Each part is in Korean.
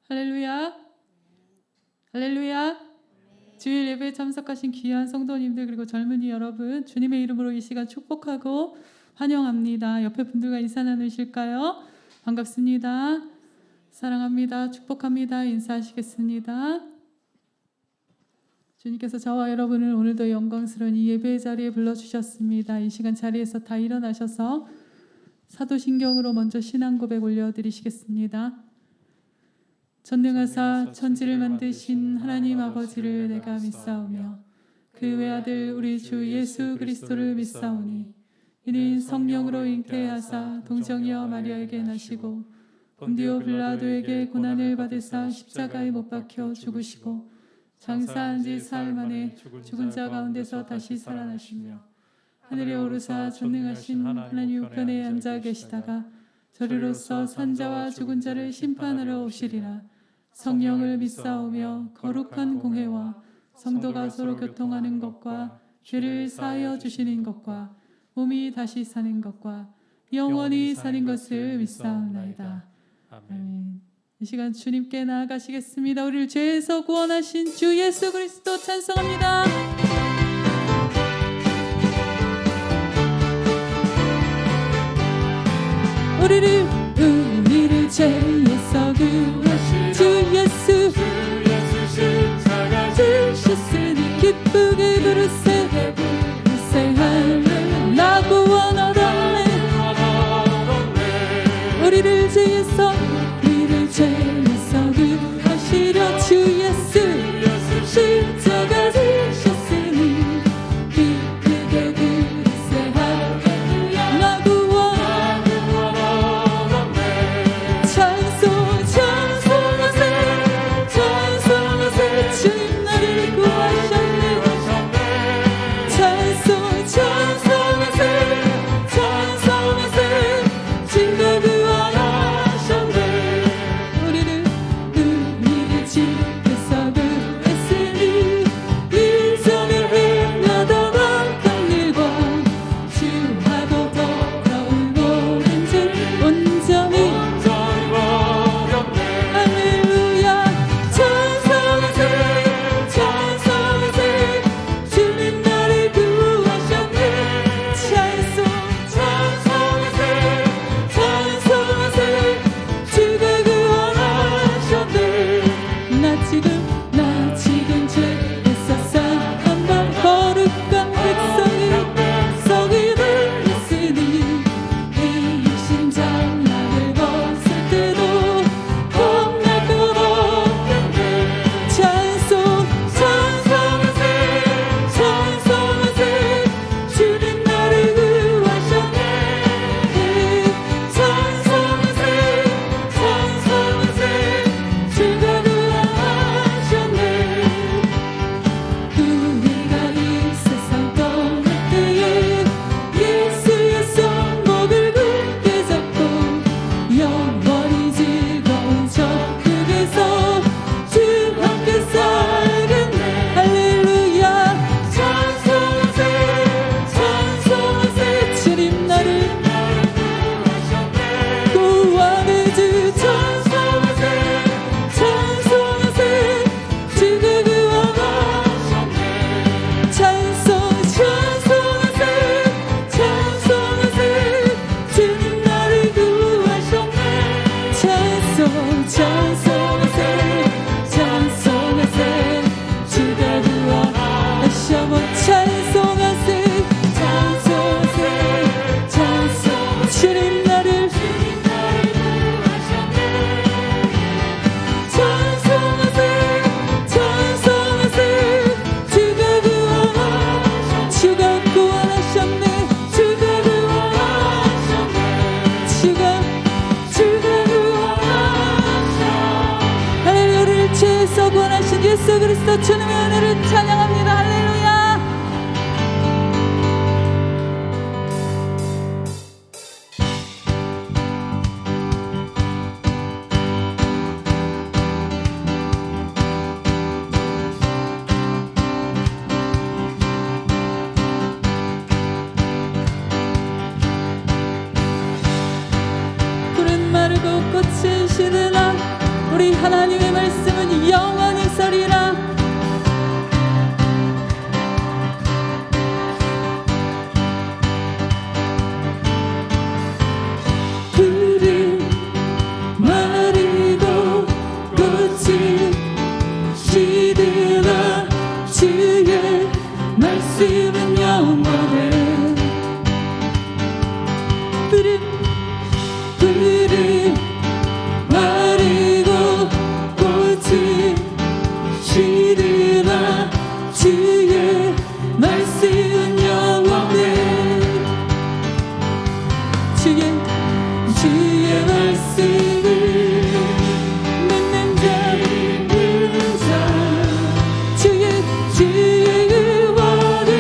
할렐루야. 할렐루야. 주일 예배에 참석하신 귀한 성도님들 그리고 젊은이 여러분, 주님의 이름으로 이 시간 축복하고 환영합니다. 옆에 분들과 인사 나누실까요? 반갑습니다. 사랑합니다. 축복합니다. 인사하시겠습니다. 주님께서 저와 여러분을 오늘도 영광스러운 이 예배의 자리에 불러주셨습니다. 이 시간 자리에서 다 일어나셔서 사도신경으로 먼저 신앙 고백 올려드리시겠습니다. 전능하사 천지를 만드신 하나님 아버지를 내가 믿사오며 그 외아들 우리 주 예수 그리스도를 믿사오니 이는 성령으로 잉태하사 동정녀 마리아에게 나시고 본디오 빌라도에게 고난을 받으사 십자가에 못 박혀 죽으시고 장사한 지 사흘 만에 죽은 자 가운데서 다시 살아나시며 하늘에 오르사 전능하신 하나님 우편에 앉아 계시다가 저리로서 산자와 죽은 자를 심판하러 오시리라. 성령을 믿사오며 거룩한 공회와 성도가 서로 교통하는 것과 죄를 사하여 주시는 것과 몸이 다시 사는 것과 영원히 사는 것을 믿사옵나이다. 아멘. 이 시간 주님께 나아가시겠습니다. 우리를 죄에서 구원하신 주 예수 그리스도 찬송합니다. 우리를 죄에서 구하신 주 예수 십자가 지셨으니 기쁘게 부르세 할렐루야. 나 구원 얻었네. 우리를 죄에서 구하시려 주 예수 십자가 지셨으니 기쁘게 부르세 할렐루야. 나 구원 얻었네. 하나님의 말씀은 영원히 서리라. 풀이 마르고 꽃이 시들어 주의 말씀은 영원해. 풀이 마르고 꽃이 시들어 주의 말씀은 영원해. 주의 말씀을 믿는 자 주의 구원을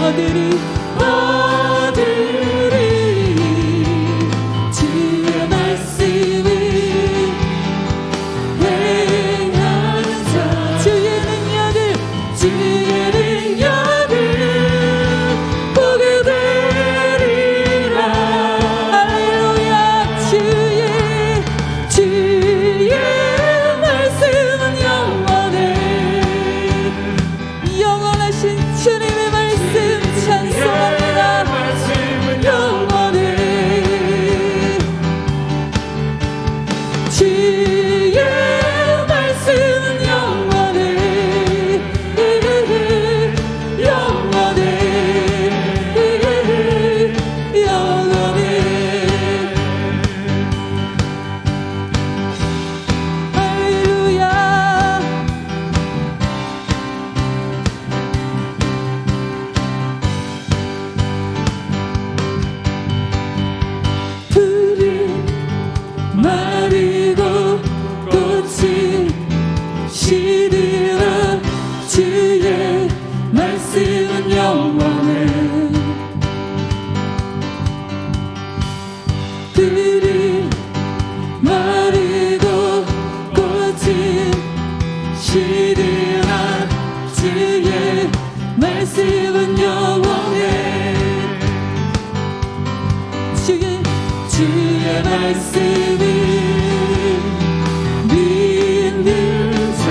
얻으리. 주의 말씀을 행하는 자 주의 능력을 보게 되리라. 할렐루야. 주의 말씀은 영원해. 영원하신 주님의 말씀 찬송합니다. 영원해. 주의 말씀은 영원해. 영원해. 영원해. 할렐루야. 풀이 마르고 꽃이 시들어 주의 말씀은 영원해. 풀이 마르고 꽃이 시들어 주의 말씀은 영원해. 주의 말씀을 믿는 자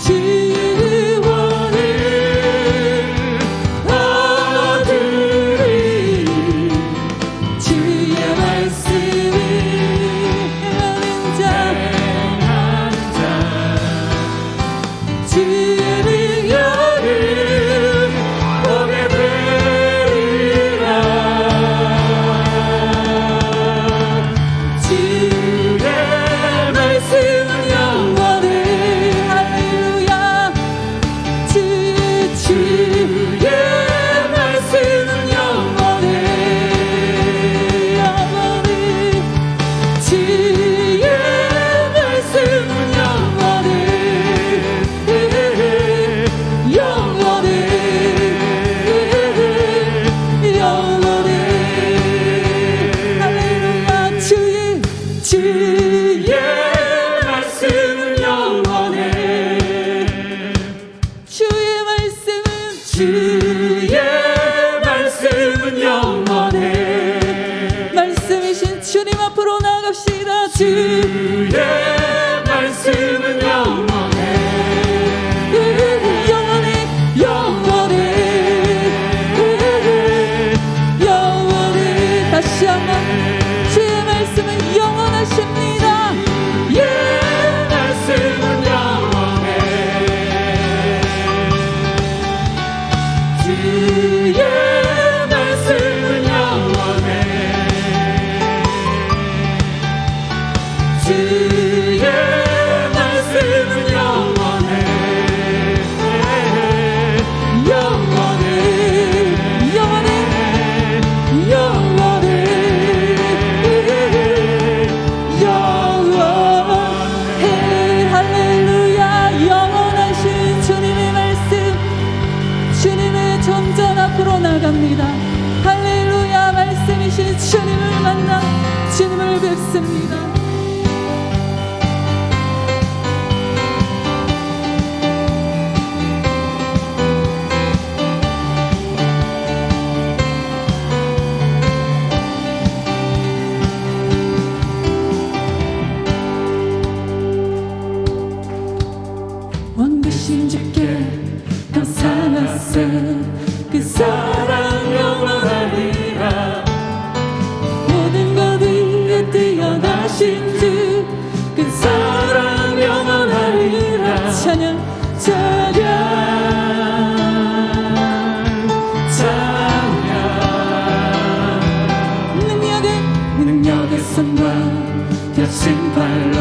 주의 구원을 얻으리. 주의 말씀을 행하는 자 주의 능력을 보게 되리라. 주의 말씀은 영원해. 할렐루야. 주의 말씀은 영원해. 영원해. 주의 말씀은 영원해. 영원해. 영원해. 할렐루야. 주의 말씀은 영원해. 주의 말씀은 영원해. 말씀이신 주님 앞으로 나아갑시다. 주의 말씀은 영원해. 영원해. 영원해. 영원해. 다시 한번 주의 말씀은 영원하십니다. 예. 말씀은 영원해. 주의 말씀은 영원해. 주의 말씀은 영원해. 영원해. 영원해. 영원해. 영원해. 할렐루야. 영원하신 주님의 말씀 주님의 존전 앞으로 나갑니다. 할렐루야. 말씀이신 주님을 만나 주님을 뵙습니다. 것은 그 사랑 영원하리라. 모든 것 위에 뛰어나신 주 그 사랑 영원하리라. 찬양 찬양 찬양. 능력의 손과 겹친 발로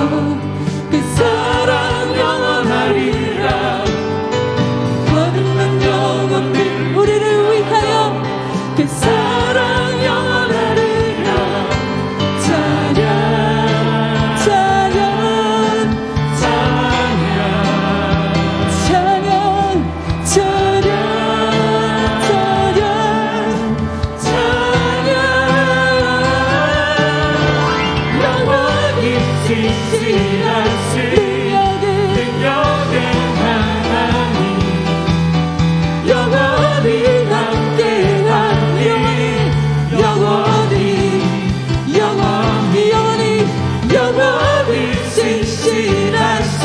그 사랑 영원하리라. 거듭난 영혼들 우리를 위하여 그 사랑 영원하리라. 찬양 찬양 찬양 찬양 찬양 찬양 찬양. 영원히 진실하신 능력의 하나님 영원히 함께하니 영원히 영원히 영원히 영원히 진실하신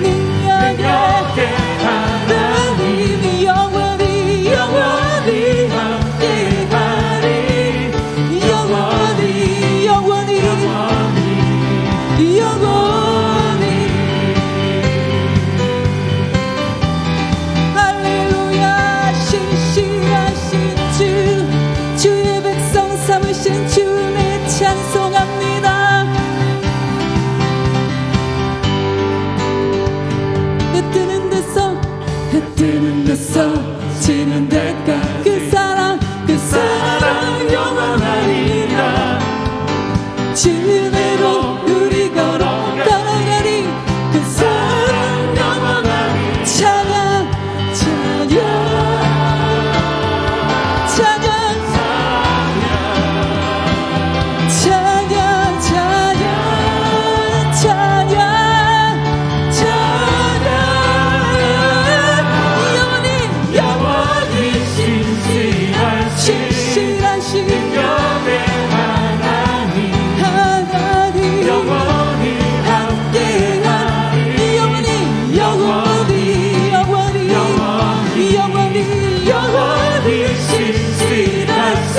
능력의 하나님 영원히 영원히 함께하니 영원히 영원히 영원히. 할렐루야. 신실하신 주 주의 백성 삼으신 주님을 찬송합니다. 해 뜨는 데서 지는 데까지 그 사랑 영원하리라. 주님으로 우리 걸어가리. 그 사랑 영원하리. 찬양 찬양 찬양 찬양 찬양 찬양 찬양. 영원히 영원히 신실하신 능력의 하나님 영원히 함께하니 영원히 영원히 영원히 영원히 영원히 신실하신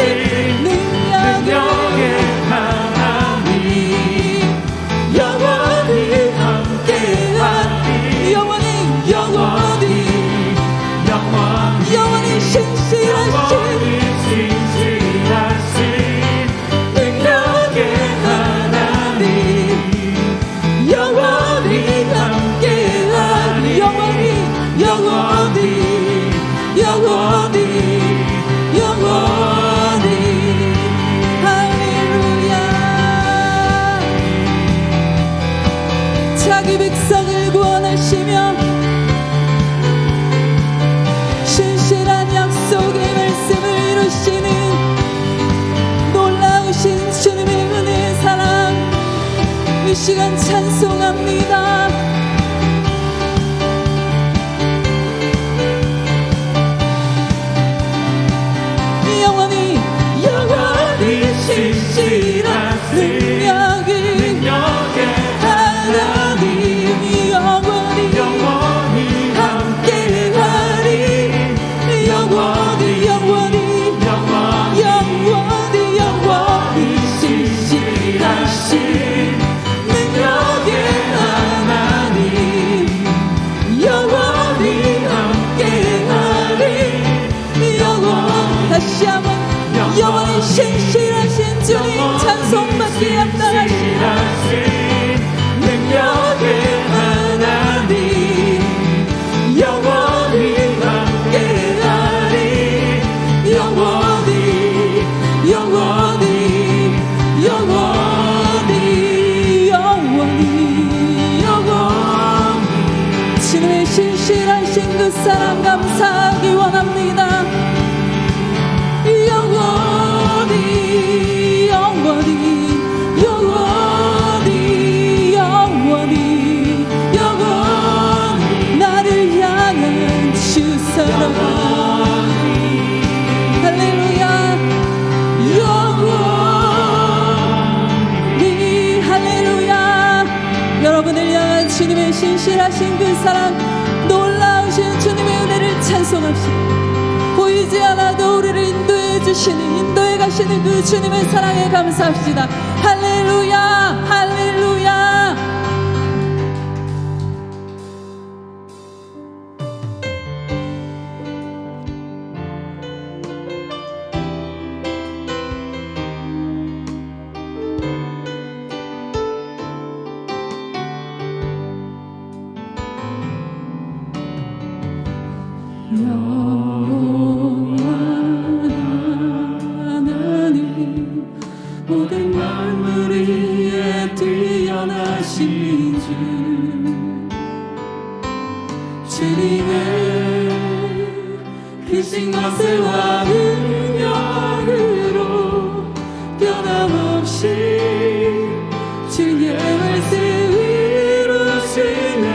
능력의 하나님 영원히 함께하니 영원히 영원히 영원히 신실하신 능력의 하나님 영원히 함께하니 영원히 영원히 영원히 영원히. 할렐루야. 자기 백성을 구원하시며 신실한 약속의 말씀을 이루시는 놀라우신 주님의 은혜 사랑 이 시간 찬송합니다. 영원히 영원히 신실하신 능력의 하나님 영원히 함께하리 영원히 영원히 영원히 영원히 신실하신 능력의 하나님 영원히 함께하리 다시 한번 영원히 신실하신 주님 찬송받기 합당하시라. 능력의 하나님 영원히 함께하리 영원히 영원히 영원히 영원히 영원히. 주님의 신실하신 그 사랑 감사하기 원합니다. 영원히 영원히 영원히 영원히 영원히 나를 향한 주 사랑. 할렐루야. 영원히 할렐루야. 여러분을 향한 주님의 신실하신 그 사랑 놀라우신 주님의 은혜를 찬송합시다. 보이지 않아도 우리를 인도해 주시는, 인도해 가시는 그 주님의 사랑에 감사합시다. 할렐루야, 할렐루야. 모든 만물 위에 뛰어나신 주, 주님의 크신 권세와 능력으로 변함없이 주의 말씀 이루시네.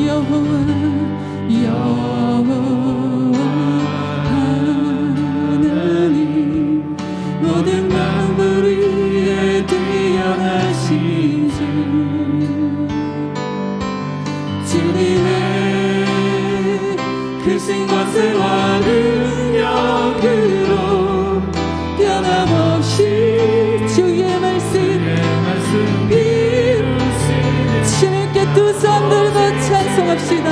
여호와 하나님, 모든 만물 위에 뛰어나신 주, 주님의 크신 권세와 능력으로 변함없이 주의 말씀 이루시네. 주님께 두 손 들고 찬송합시다.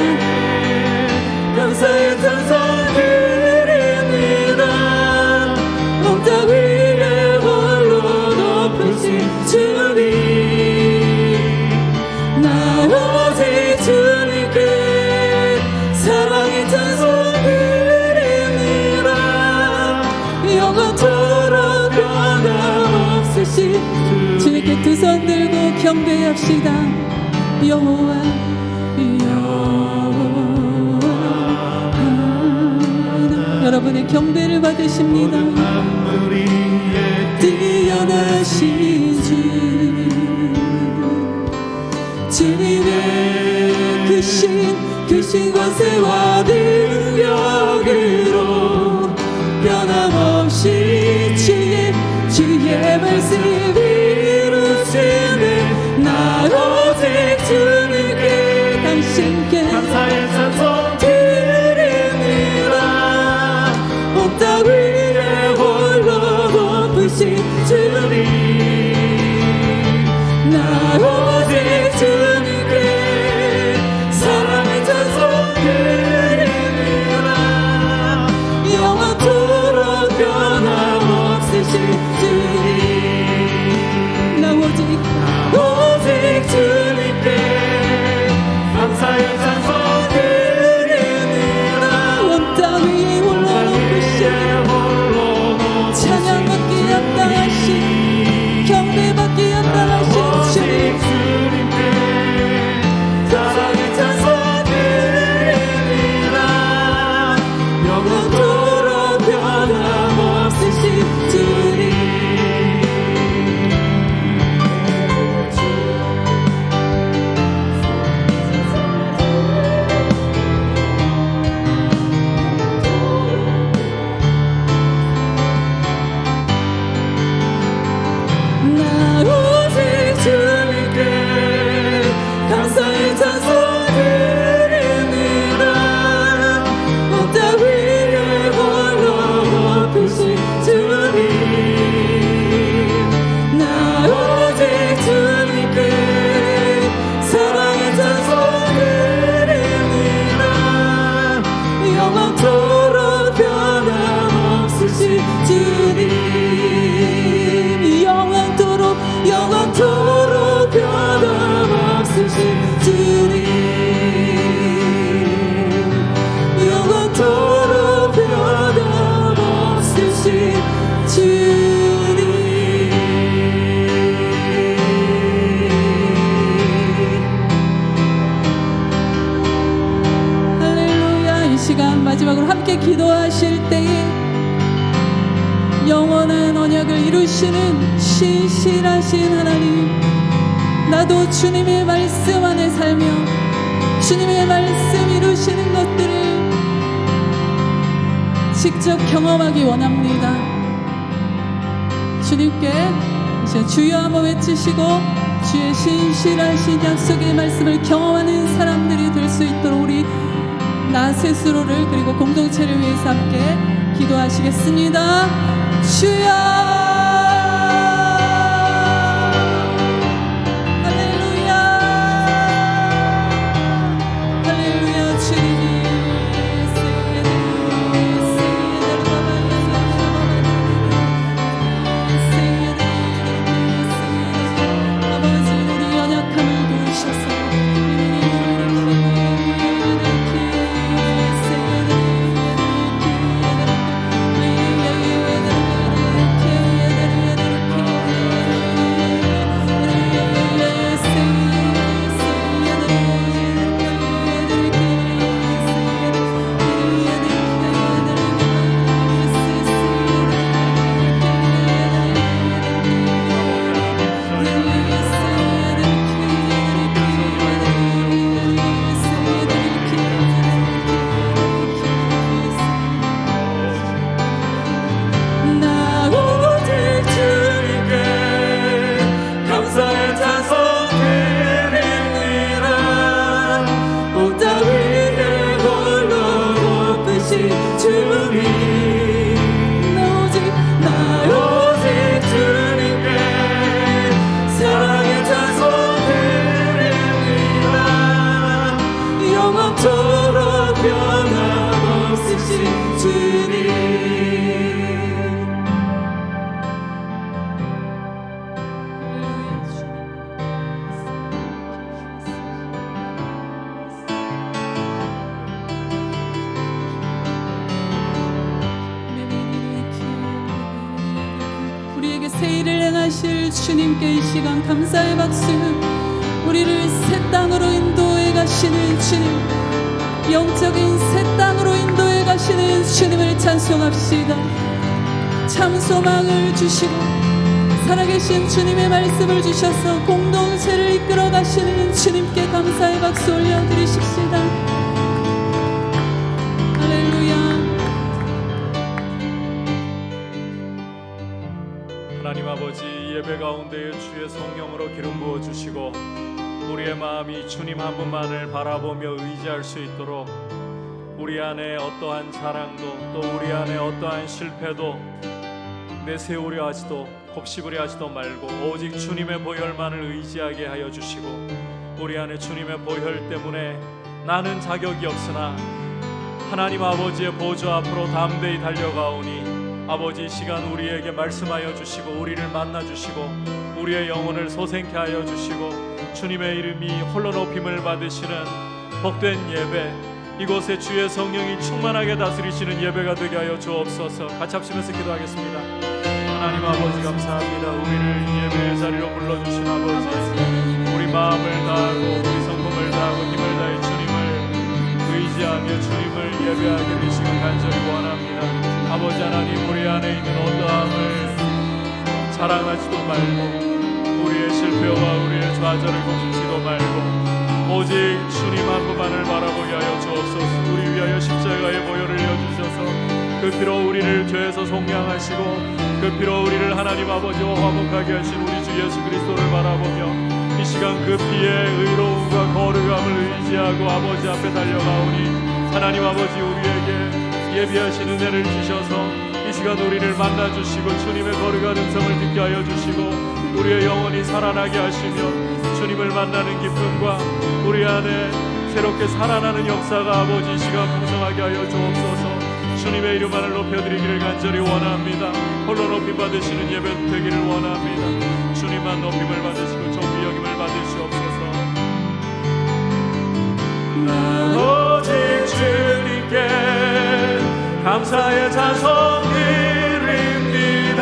감사의 찬송 드립니다. 온 땅 위에 홀로 높으신 주님, 나 오직 주님께 사랑의 찬송 드립니다. 영원토록 변함없으신 주님께 두 손 들고 경배합시다. 여호와 여러분의 경배를 받으십니다. 만물 위에 뛰어나신 주, 주님의 크신 권세와 능력으로 변함없이 주의 말씀 이루시네. 나 오직 주님께 당신께 감사의 찬송 드립니다. 온 땅 위에 홀로 높으신 주님, 나 오직 주님께 사랑의 찬송 드립니다. 영원토록 변함없으신 주님, 나 오직 주님께 감사의 찬송 드립니다. 온 땅 위에 홀로 높으신 찬양받기 합당하신, 경배받기 합당하신 주님, 사랑의 찬송 드립니다. 영원토록 변함없으신 주님, 나 오직 주님께 감사의 찬송 드립니다. 온 땅 위에 홀로 높으신 주님, 나 오직 주님께 사랑의 찬송 드립니다. 영원토록 변함없으신 주님, 영원토록 변함없으신 주님, 영원토록 변함없으신 주님. 할렐루야. 이 시간 마지막으로 함께 기도하실 때에 영원한 언약을 이루시는 신실하신 하나님, 나도 주님의 말씀 안에 살며 주님의 말씀 이루시는 것들을 직접 경험하기 원합니다. 주님께 이제 주여 한번 외치시고 주의 신실하신 약속의 말씀을 경험하는 사람들이 될 수 있도록 우리 나 스스로를 그리고 공동체를 위해서 함께 기도하시겠습니다. 주여 할렐루야 할렐루야 주님이 아버지 우리 연약함을 도우셔서 새 일을 행하실 주님께 이 시간 감사의 박수. 우리를 새 땅으로 인도해 가시는 주님, 영적인 새 땅으로 인도해 가시는 주님을 찬송합시다. 참 소망을 주시고 살아계신 주님의 말씀을 주셔서 공동체를 이끌어 가시는 주님께 감사의 박수 올려드리십시다. 할렐루야. 하나님 아버지, 예배 가운데에 주의 성령으로 기름 부어 주시고 우리의 마음이 주님 한 분만을 바라보며 의지할 수 있도록 우리 안에 어떠한 자랑도 또 우리 안에 어떠한 실패도 내세우려 하지도 곱씹으려 하지도 말고 오직 주님의 보혈만을 의지하게 하여 주시고 우리 안에 주님의 보혈 때문에 나는 자격이 없으나 하나님 아버지의 보좌 앞으로 담대히 달려가오니 아버지, 이 시간 우리에게 말씀하여 주시고 우리를 만나 주시고 우리의 영혼을 소생케 하여 주시고 주님의 이름이 홀로 높임을 받으시는 복된 예배, 이곳에 주의 성령이 충만하게 다스리시는 예배가 되게 하여 주옵소서. 같이 합치면서 기도하겠습니다. 하나님 아버지, 감사합니다. 우리를 예배의 자리로 불러주신 아버지, 우리 마음을 다하고 우리 성품을 다하고 힘을 다해 주님을 의지하며 주님을 예배하기를 이 시간 간절히 원합니다. 아버지 하나님, 우리 안에 있는 어떠함을 자랑하지도 말고 우리의 실패와 우리의 좌절을 곱씹지도 말고 오직 주님 한 분만을 바라보게 하여 주옵소서. 우리 위하여 십자가의 보혈을 흘려주셔서 그 피로 우리를 죄에서 속량하시고 그 피로 우리를 하나님 아버지와 화목하게 하신 우리 주 예수 그리스도를 바라보며 이 시간 그 피의 의로움과 거룩함을 의지하고 아버지 앞에 달려가오니 하나님 아버지, 우리에게 예비하신 은혜를 주셔서 이 시간 우리를 만나주시고 주님의 거룩한 음성을 듣게 하여 주시고 우리의 영혼이 살아나게 하시며 주님을 만나는 기쁨과 우리 안에 새롭게 살아나는 역사가 아버지 이 시간 풍성하게 하여 주옵소서. 주님의 이름만을 높여드리기를 간절히 원합니다. 홀로 높임 받으시는 예배 되기를 원합니다. 주님만 높임을 받으시고 존귀 여김을 받으시옵소서. 오직 주님께 감사의 찬송 드립니다.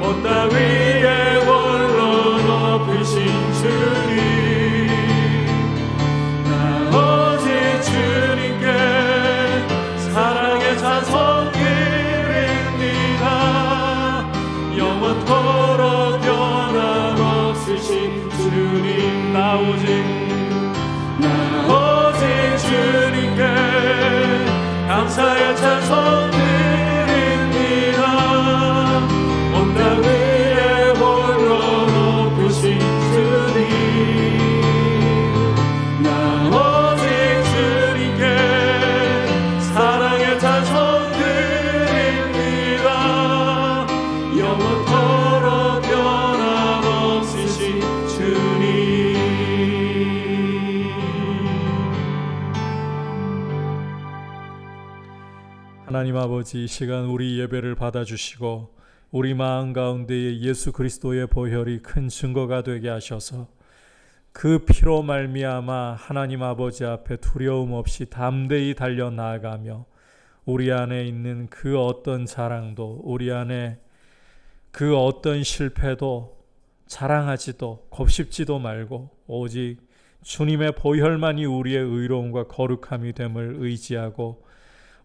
온 땅 위에 홀로 높으신 주님, 나 오직 주님께 사랑의 찬송 드립니다. 영원토록 변함없으신 주님, 나 오직 주님께 감사의 찬송 드립니다. 온 땅 위에 하나님 아버지, 이 시간 우리 예배를 받아주시고 우리 마음 가운데에 예수 그리스도의 보혈이 큰 증거가 되게 하셔서 그 피로 말미암아 하나님 아버지 앞에 두려움 없이 담대히 달려 나아가며 우리 안에 있는 그 어떤 자랑도, 우리 안에 그 어떤 실패도 자랑하지도 곱씹지도 말고 오직 주님의 보혈만이 우리의 의로움과 거룩함이 됨을 의지하고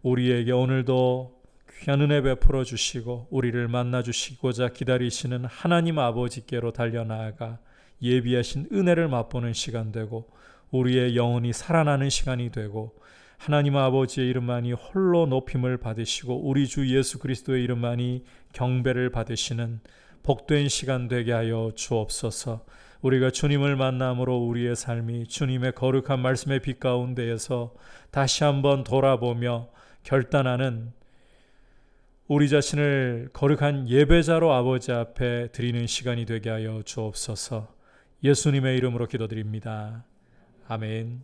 우리에게 오늘도 귀한 은혜 베풀어 주시고 우리를 만나 주시고자 기다리시는 하나님 아버지께로 달려나아가 예비하신 은혜를 맛보는 시간 되고 우리의 영혼이 살아나는 시간이 되고 하나님 아버지의 이름만이 홀로 높임을 받으시고 우리 주 예수 그리스도의 이름만이 경배를 받으시는 복된 시간 되게 하여 주옵소서. 우리가 주님을 만남으로 우리의 삶이 주님의 거룩한 말씀의 빛 가운데에서 다시 한번 돌아보며 결단하는 우리 자신을 거룩한 예배자로 아버지 앞에 드리는 시간이 되게 하여 주옵소서. 예수님의 이름으로 기도드립니다. 아멘.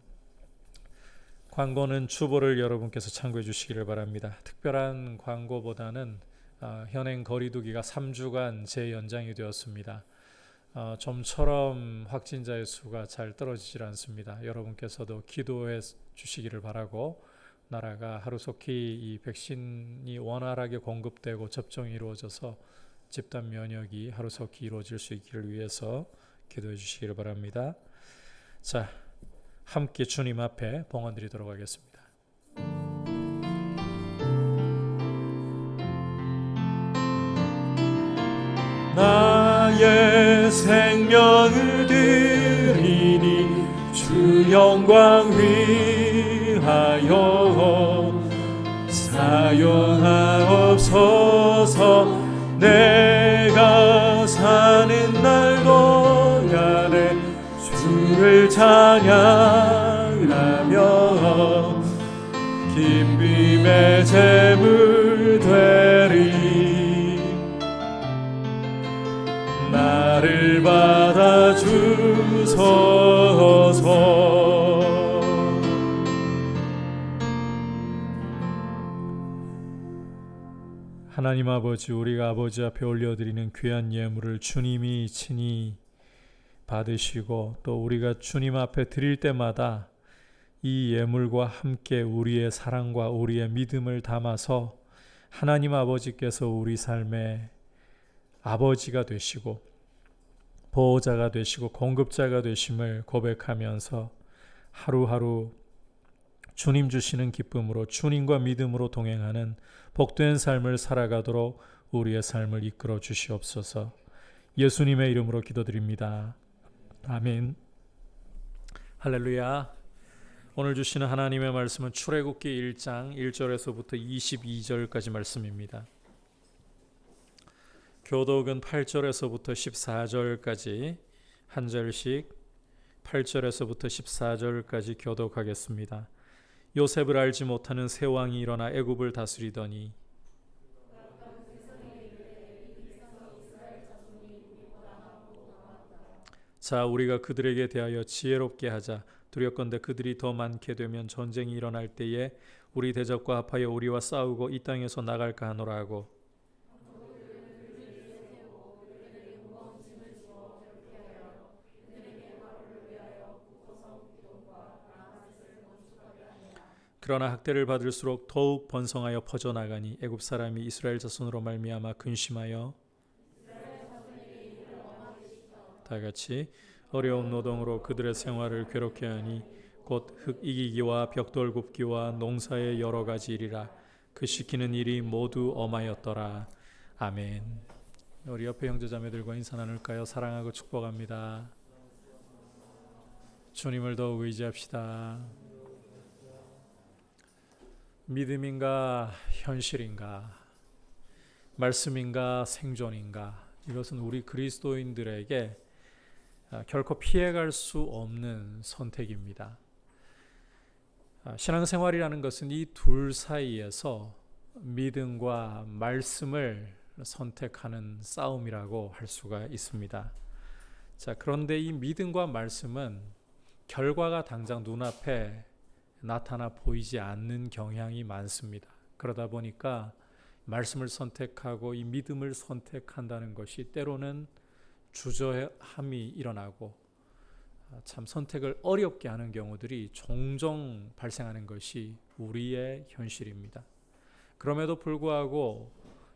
광고는 추보를 여러분께서 참고해 주시기를 바랍니다. 특별한 광고보다는 현행 거리두기가 3주간 재연장이 되었습니다. 좀처럼 확진자의 수가 잘 떨어지질 않습니다. 여러분께서도 기도해 주시기를 바라고 나라가 하루속히 이 백신이 원활하게 공급되고 접종이 이루어져서 집단 면역이 하루속히 이루어질 수 있기를 위해서 기도해 주시기를 바랍니다. 자, 함께 주님 앞에 봉헌드리도록 하겠습니다. 나의 생명을 드리니 주 영광 위하여 사용하옵소서. 내가 사는 날 동안에 주를 찬양하며 기쁨의 제물 되리. 나를 받아주소서. 하나님 아버지, 우리가 아버지 앞에 올려드리는 귀한 예물을 주님이 친히 받으시고 또 우리가 주님 앞에 드릴 때마다 이 예물과 함께 우리의 사랑과 우리의 믿음을 담아서 하나님 아버지께서 우리 삶의 아버지가 되시고 보호자가 되시고 공급자가 되심을 고백하면서 하루하루 주님 주시는 기쁨으로 주님과 믿음으로 동행하는 복된 삶을 살아가도록 우리의 삶을 이끌어 주시옵소서. 예수님의 이름으로 기도드립니다. 아멘. 할렐루야. 오늘 주시는 하나님의 말씀은 출애굽기 1장 1절에서부터 22절까지 말씀입니다. 교독은 8절에서부터 14절까지 한 절씩 8절에서부터 14절까지 교독하겠습니다. 요셉을 알지 못하는 새 왕이 일어나 애굽을 다스리더니 자, 우리가 그들에게 대하여 지혜롭게 하자. 두렵건대 그들이 더 많게 되면 전쟁이 일어날 때에 우리 대적과 합하여 우리와 싸우고 이 땅에서 나갈까 하노라 하고 그러나 학대를 받을수록 더욱 번성하여 퍼져나가니 애굽 사람이 이스라엘 자손으로 말미암아 근심하여 다같이 어려운 노동으로 그들의 생활을 괴롭게 하니 곧 흙 이기기와 벽돌 굽기와 농사의 여러 가지 일이라. 그 시키는 일이 모두 엄하였더라. 아멘. 우리 옆에 형제자매들과 인사 나눌까요? 사랑하고 축복합니다. 주님을 더욱 의지합시다. 믿음인가 현실인가, 말씀인가 생존인가, 이것은 우리 그리스도인들에게 결코 피해갈 수 없는 선택입니다. 신앙생활이라는 것은 이 둘 사이에서 믿음과 말씀을 선택하는 싸움이라고 할 수가 있습니다. 자, 그런데 이 믿음과 말씀은 결과가 당장 눈앞에 나타나 보이지 않는 경향이 많습니다. 그러다 보니까 말씀을 선택하고 이 믿음을 선택한다는 것이 때로는 주저함이 일어나고 참 선택을 어렵게 하는 경우들이 종종 발생하는 것이 우리의 현실입니다. 그럼에도 불구하고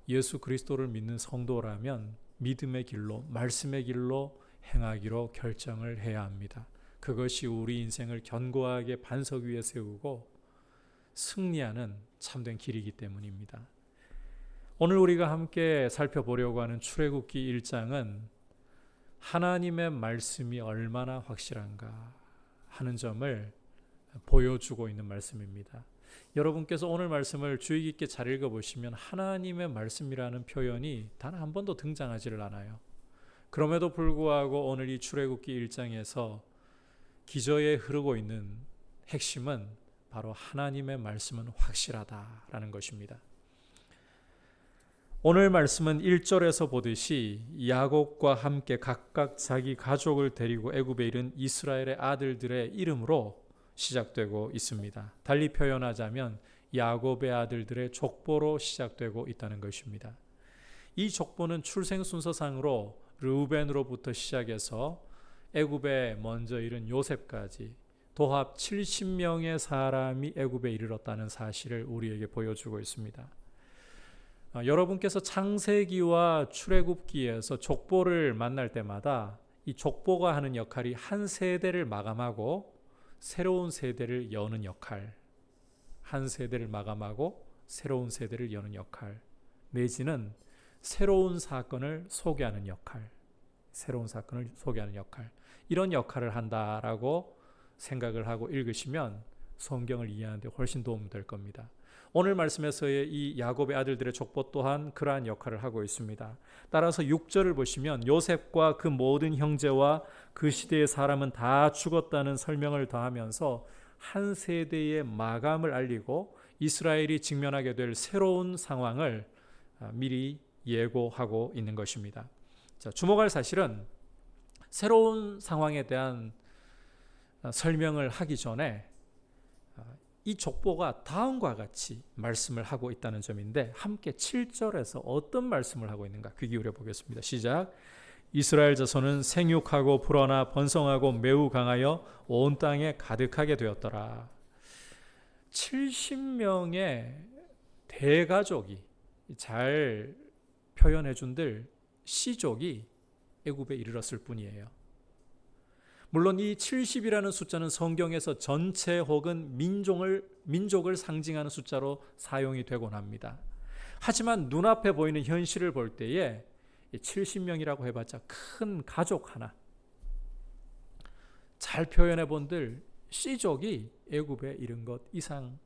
예수 그리스도를 믿는 성도라면 믿음의 길로, 말씀의 길로 행하기로 결정을 해야 합니다. 그것이 우리 인생을 견고하게 반석 위에 세우고 승리하는 참된 길이기 때문입니다. 오늘 우리가 함께 살펴보려고 하는 출애굽기 1장은 하나님의 말씀이 얼마나 확실한가 하는 점을 보여주고 있는 말씀입니다. 여러분께서 오늘 말씀을 주의 깊게 잘 읽어보시면 하나님의 말씀이라는 표현이 단 한 번도 등장하지를 않아요. 그럼에도 불구하고 오늘 이 출애굽기 1장에서 기저에 흐르고 있는 핵심은 바로 하나님의 말씀은 확실하다라는 것입니다. 오늘 말씀은 1절에서 보듯이 야곱과 함께 각각 자기 가족을 데리고 애굽에 이른 이스라엘의 아들들의 이름으로 시작되고 있습니다. 달리 표현하자면 야곱의 아들들의 족보로 시작되고 있다는 것입니다. 이 족보는 출생 순서상으로 르우벤으로부터 시작해서 애굽에 먼저 이른 요셉까지 도합 70명의 사람이 애굽에 이르렀다는 사실을 우리에게 보여주고 있습니다. 여러분께서 창세기와 출애굽기에서 족보를 만날 때마다 이 족보가 하는 역할이 한 세대를 마감하고 새로운 세대를 여는 역할, 한 세대를 마감하고 새로운 세대를 여는 역할, 내지는 새로운 사건을 소개하는 역할, 새로운 사건을 소개하는 역할, 이런 역할을 한다라고 생각을 하고 읽으시면 성경을 이해하는 데 훨씬 도움이 될 겁니다. 오늘 말씀에서의 이 야곱의 아들들의 족보 또한 그러한 역할을 하고 있습니다. 따라서 6절을 보시면 요셉과 그 모든 형제와 그 시대의 사람은 다 죽었다는 설명을 더하면서 한 세대의 마감을 알리고 이스라엘이 직면하게 될 새로운 상황을 미리 예고하고 있는 것입니다. 자, 주목할 사실은 새로운 상황에 대한 설명을 하기 전에 이 족보가 다음과 같이 말씀을 하고 있다는 점인데 함께 7절에서 어떤 말씀을 하고 있는가 귀 기울여 보겠습니다. 시작. 이스라엘 자손은 생육하고 불어나 번성하고 매우 강하여 온 땅에 가득하게 되었더라. 70명의 대가족이 잘 표현해 준들 씨족이 애굽에 이르렀을 뿐이에요. 물론 이 70이라는 숫자는 성경에서 전체 혹은 민족을 상징하는 숫자로 사용이 되곤 합니다. 하지만 눈앞에 보이는 현실을 볼 때에 70명이라고 해봤자 큰 가족 하나, 잘 표현해 본들 씨족이 애굽에 이른 것 이상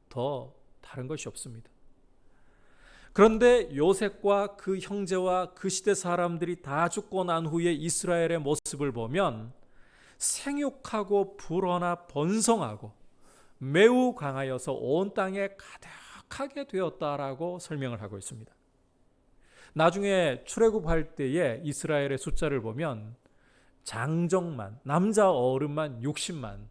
더 다른 것이 없습니다. 그런데 요셉과 그 형제와 그 시대 사람들이 다 죽고 난 후에 이스라엘의 모습을 보면 생육하고 불어나 번성하고 매우 강하여서 온 땅에 가득하게 되었다라고 설명을 하고 있습니다. 나중에 출애굽할 때에 이스라엘의 숫자를 보면 장정만, 남자 어른만 60만,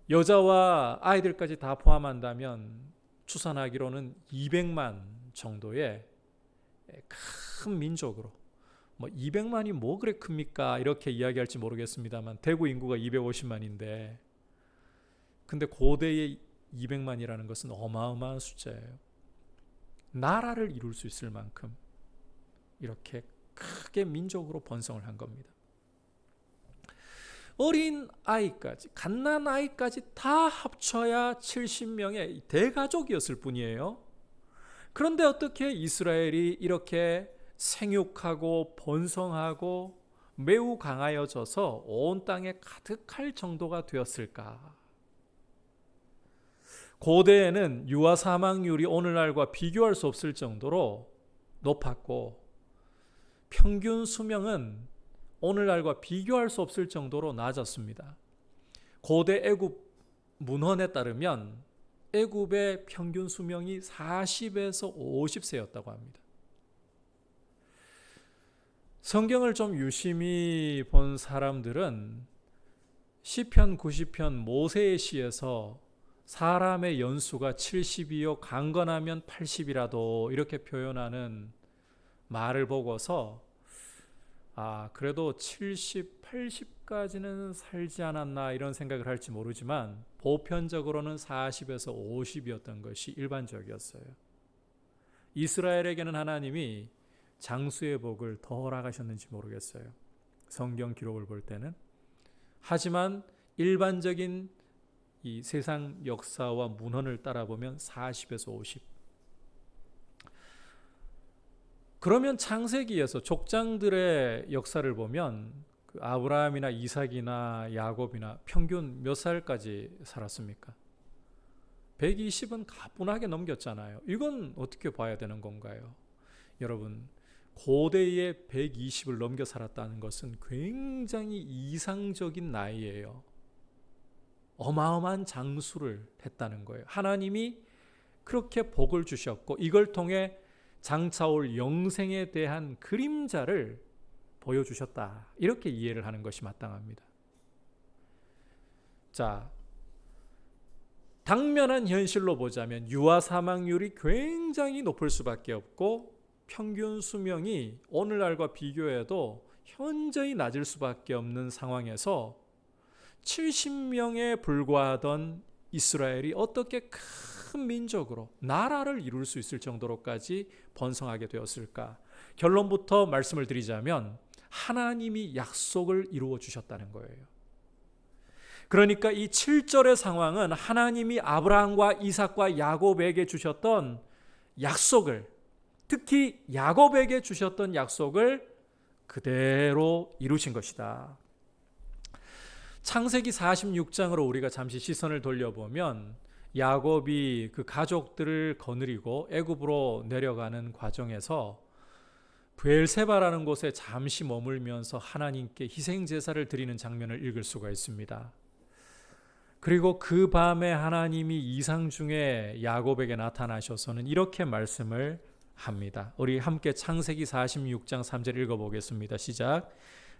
여자와 아이들까지 다 포함한다면 추산하기로는 200만 정도의 큰 민족으로, 200만이 뭐 그래 큽니까? 이렇게 이야기할지 모르겠습니다만 대구 인구가 250만인데 근데 고대의 200만이라는 것은 어마어마한 숫자예요. 나라를 이룰 수 있을 만큼 이렇게 크게 민족으로 번성을 한 겁니다. 어린 아이까지, 갓난 아이까지 다 합쳐야 70명의 대가족이었을 뿐이에요. 그런데 어떻게 이스라엘이 이렇게 생육하고 번성하고 매우 강하여져서 온 땅에 가득할 정도가 되었을까? 고대에는 유아 사망률이 오늘날과 비교할 수 없을 정도로 높았고 평균 수명은 오늘날과 비교할 수 없을 정도로 낮았습니다. 고대 애굽 문헌에 따르면 애굽의 평균 수명이 40에서 50세였다고 합니다. 성경을 좀 유심히 본 사람들은 시편 90편 모세의 시에서 사람의 연수가 70이요 강건하면 80이라도 이렇게 표현하는 말을 보고서 그래도 70, 80까지는 살지 않았나 이런 생각을 할지 모르지만 보편적으로는 40에서 50이었던 것이 일반적이었어요. 이스라엘에게는 하나님이 장수의 복을 더 허락하셨는지 모르겠어요. 성경 기록을 볼 때는. 하지만 일반적인 이 세상 역사와 문헌을 따라보면 40에서 50. 그러면 창세기에서 족장들의 역사를 보면 그 아브라함이나 이삭이나 야곱이나 평균 몇 살까지 살았습니까? 120은 가뿐하게 넘겼잖아요. 이건 어떻게 봐야 되는 건가요? 여러분, 고대에 120을 넘겨 살았다는 것은 굉장히 이상적인 나이예요. 어마어마한 장수를 했다는 거예요. 하나님이 그렇게 복을 주셨고 이걸 통해 장차올 영생에 대한 그림자를 보여주셨다. 이렇게 이해를 하는 것이 마땅합니다. 자, 당면한 현실로 보자면 유아 사망률이 굉장히 높을 수밖에 없고 평균 수명이 오늘날과 비교해도 현저히 낮을 수밖에 없는 상황에서 70명에 불과하던 이스라엘이 어떻게 큰 민족으로 나라를 이룰 수 있을 정도로까지 번성하게 되었을까? 결론부터 말씀을 드리자면 하나님이 약속을 이루어 주셨다는 거예요. 그러니까 이 7절의 상황은 하나님이 아브라함과 이삭과 야곱에게 주셨던 약속을, 특히 야곱에게 주셨던 약속을 그대로 이루신 것이다. 창세기 46장으로 우리가 잠시 시선을 돌려보면 야곱이 그 가족들을 거느리고 애굽으로 내려가는 과정에서 브엘세바라는 곳에 잠시 머물면서 하나님께 희생 제사를 드리는 장면을 읽을 수가 있습니다. 그리고 그 밤에 하나님이 이상 중에 야곱에게 나타나셔서는 이렇게 말씀을 합니다. 우리 함께 창세기 46장 3절 읽어보겠습니다. 시작.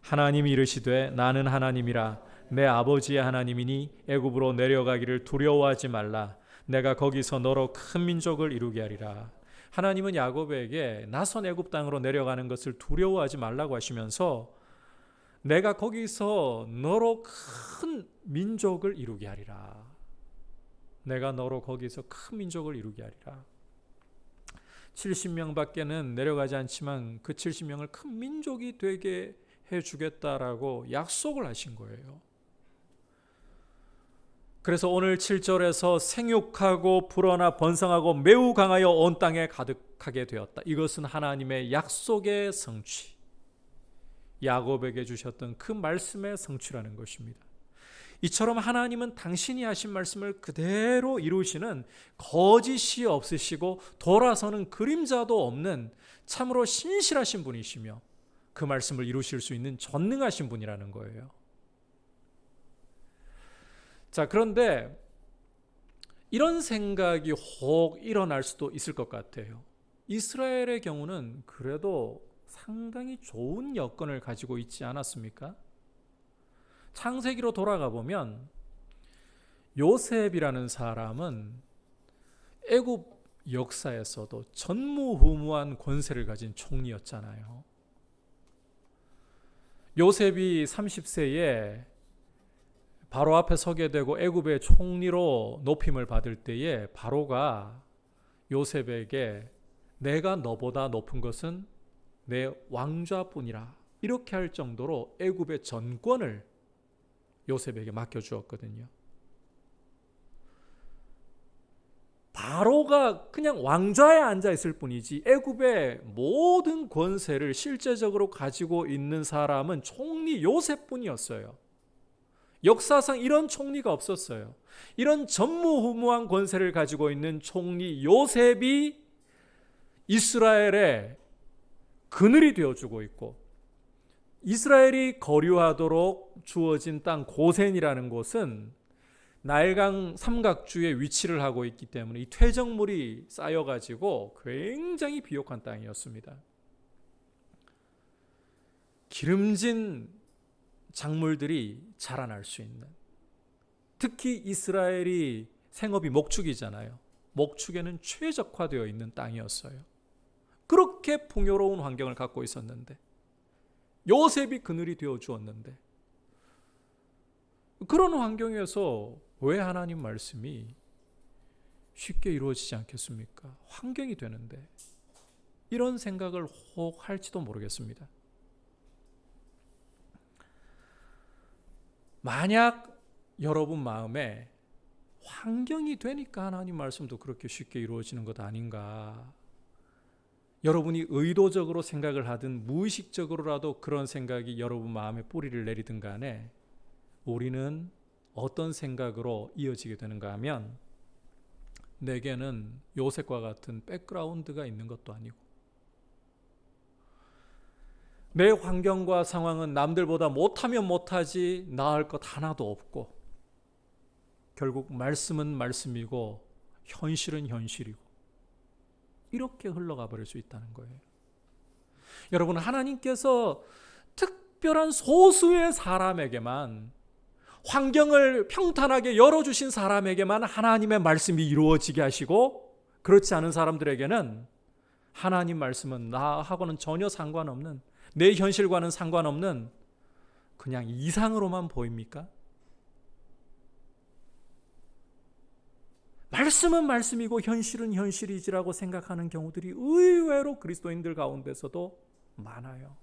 하나님이 이르시되 나는 하나님이라 내 아버지의 하나님이니 애굽으로 내려가기를 두려워하지 말라. 내가 거기서 너로 큰 민족을 이루게 하리라. 하나님은 야곱에게 낯선 애굽 땅으로 내려가는 것을 두려워하지 말라고 하시면서 내가 거기서 너로 큰 민족을 이루게 하리라. 내가 너로 거기서 큰 민족을 이루게 하리라. 70명밖에는 내려가지 않지만 그 70명을 큰 민족이 되게 해주겠다라고 약속을 하신 거예요. 그래서 오늘 7절에서 생육하고 불어나 번성하고 매우 강하여 온 땅에 가득하게 되었다. 이것은 하나님의 약속의 성취, 야곱에게 주셨던 그 말씀의 성취라는 것입니다. 이처럼 하나님은 당신이 하신 말씀을 그대로 이루시는 거짓이 없으시고 돌아서는 그림자도 없는 참으로 신실하신 분이시며 그 말씀을 이루실 수 있는 전능하신 분이라는 거예요. 자, 그런데 이런 생각이 혹 일어날 수도 있을 것 같아요. 이스라엘의 경우는 그래도 상당히 좋은 여건을 가지고 있지 않았습니까? 창세기로 돌아가 보면 요셉이라는 사람은 애굽 역사에서도 전무후무한 권세를 가진 총리였잖아요. 요셉이 30세에 바로 앞에 서게 되고 애굽의 총리로 높임을 받을 때에 바로가 요셉에게 내가 너보다 높은 것은 내 왕좌뿐이라 이렇게 할 정도로 애굽의 전권을 요셉에게 맡겨주었거든요. 바로가 그냥 왕좌에 앉아있을 뿐이지 애굽의 모든 권세를 실제적으로 가지고 있는 사람은 총리 요셉뿐이었어요. 역사상 이런 총리가 없었어요. 이런 전무후무한 권세를 가지고 있는 총리 요셉이 이스라엘의 그늘이 되어주고 있고 이스라엘이 거류하도록 주어진 땅 고센이라는 곳은 나일강 삼각주에 위치를 하고 있기 때문에 이 퇴적물이 쌓여가지고 굉장히 비옥한 땅이었습니다. 기름진 작물들이 자라날 수 있는, 특히 이스라엘이 생업이 목축이잖아요. 목축에는 최적화되어 있는 땅이었어요. 그렇게 풍요로운 환경을 갖고 있었는데, 요셉이 그늘이 되어 주었는데, 그런 환경에서 왜 하나님 말씀이 쉽게 이루어지지 않겠습니까? 환경이 되는데. 이런 생각을 혹 할지도 모르겠습니다. 만약 여러분 마음에 환경이 되니까 하나님 말씀도 그렇게 쉽게 이루어지는 것 아닌가, 여러분이 의도적으로 생각을 하든 무의식적으로라도 그런 생각이 여러분 마음에 뿌리를 내리든 간에 우리는 어떤 생각으로 이어지게 되는가 하면, 내게는 요셉과 같은 백그라운드가 있는 것도 아니고, 내 환경과 상황은 남들보다 못하면 못하지 나을 것 하나도 없고, 결국 말씀은 말씀이고 현실은 현실이고, 이렇게 흘러가 버릴 수 있다는 거예요. 여러분, 하나님께서 특별한 소수의 사람에게만, 환경을 평탄하게 열어주신 사람에게만 하나님의 말씀이 이루어지게 하시고, 그렇지 않은 사람들에게는 하나님 말씀은 나하고는 전혀 상관없는, 내 현실과는 상관없는 그냥 이상으로만 보입니까? 말씀은 말씀이고 현실은 현실이지라고 생각하는 경우들이 의외로 그리스도인들 가운데서도 많아요.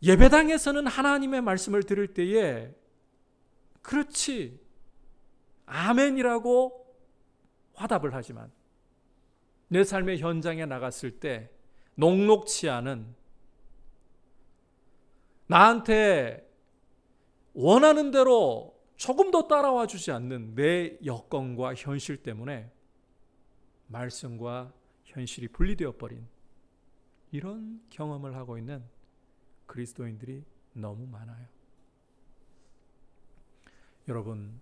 예배당에서는 하나님의 말씀을 들을 때에 그렇지, 아멘이라고 화답을 하지만, 내 삶의 현장에 나갔을 때 녹록치 않은, 나한테 원하는 대로 조금 더 따라와 주지 않는 내 여건과 현실 때문에 말씀과 현실이 분리되어 버린 이런 경험을 하고 있는 그리스도인들이 너무 많아요. 여러분,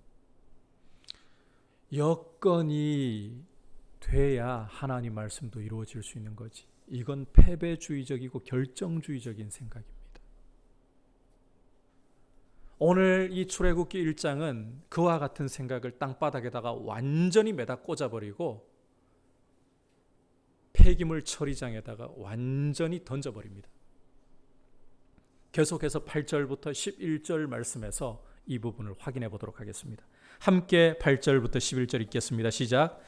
여건이 돼야 하나님 말씀도 이루어질 수 있는 거지, 이건 패배주의적이고 결정주의적인 생각입니다. 오늘 이 출애굽기 1장은 그와 같은 생각을 땅바닥에다가 완전히 매다 꽂아버리고 폐기물 처리장에다가 완전히 던져버립니다. 계속해서 8절부터 11절 말씀에서 이 부분을 확인해 보도록 하겠습니다. 함께 8절부터 11절 읽겠습니다. 시작.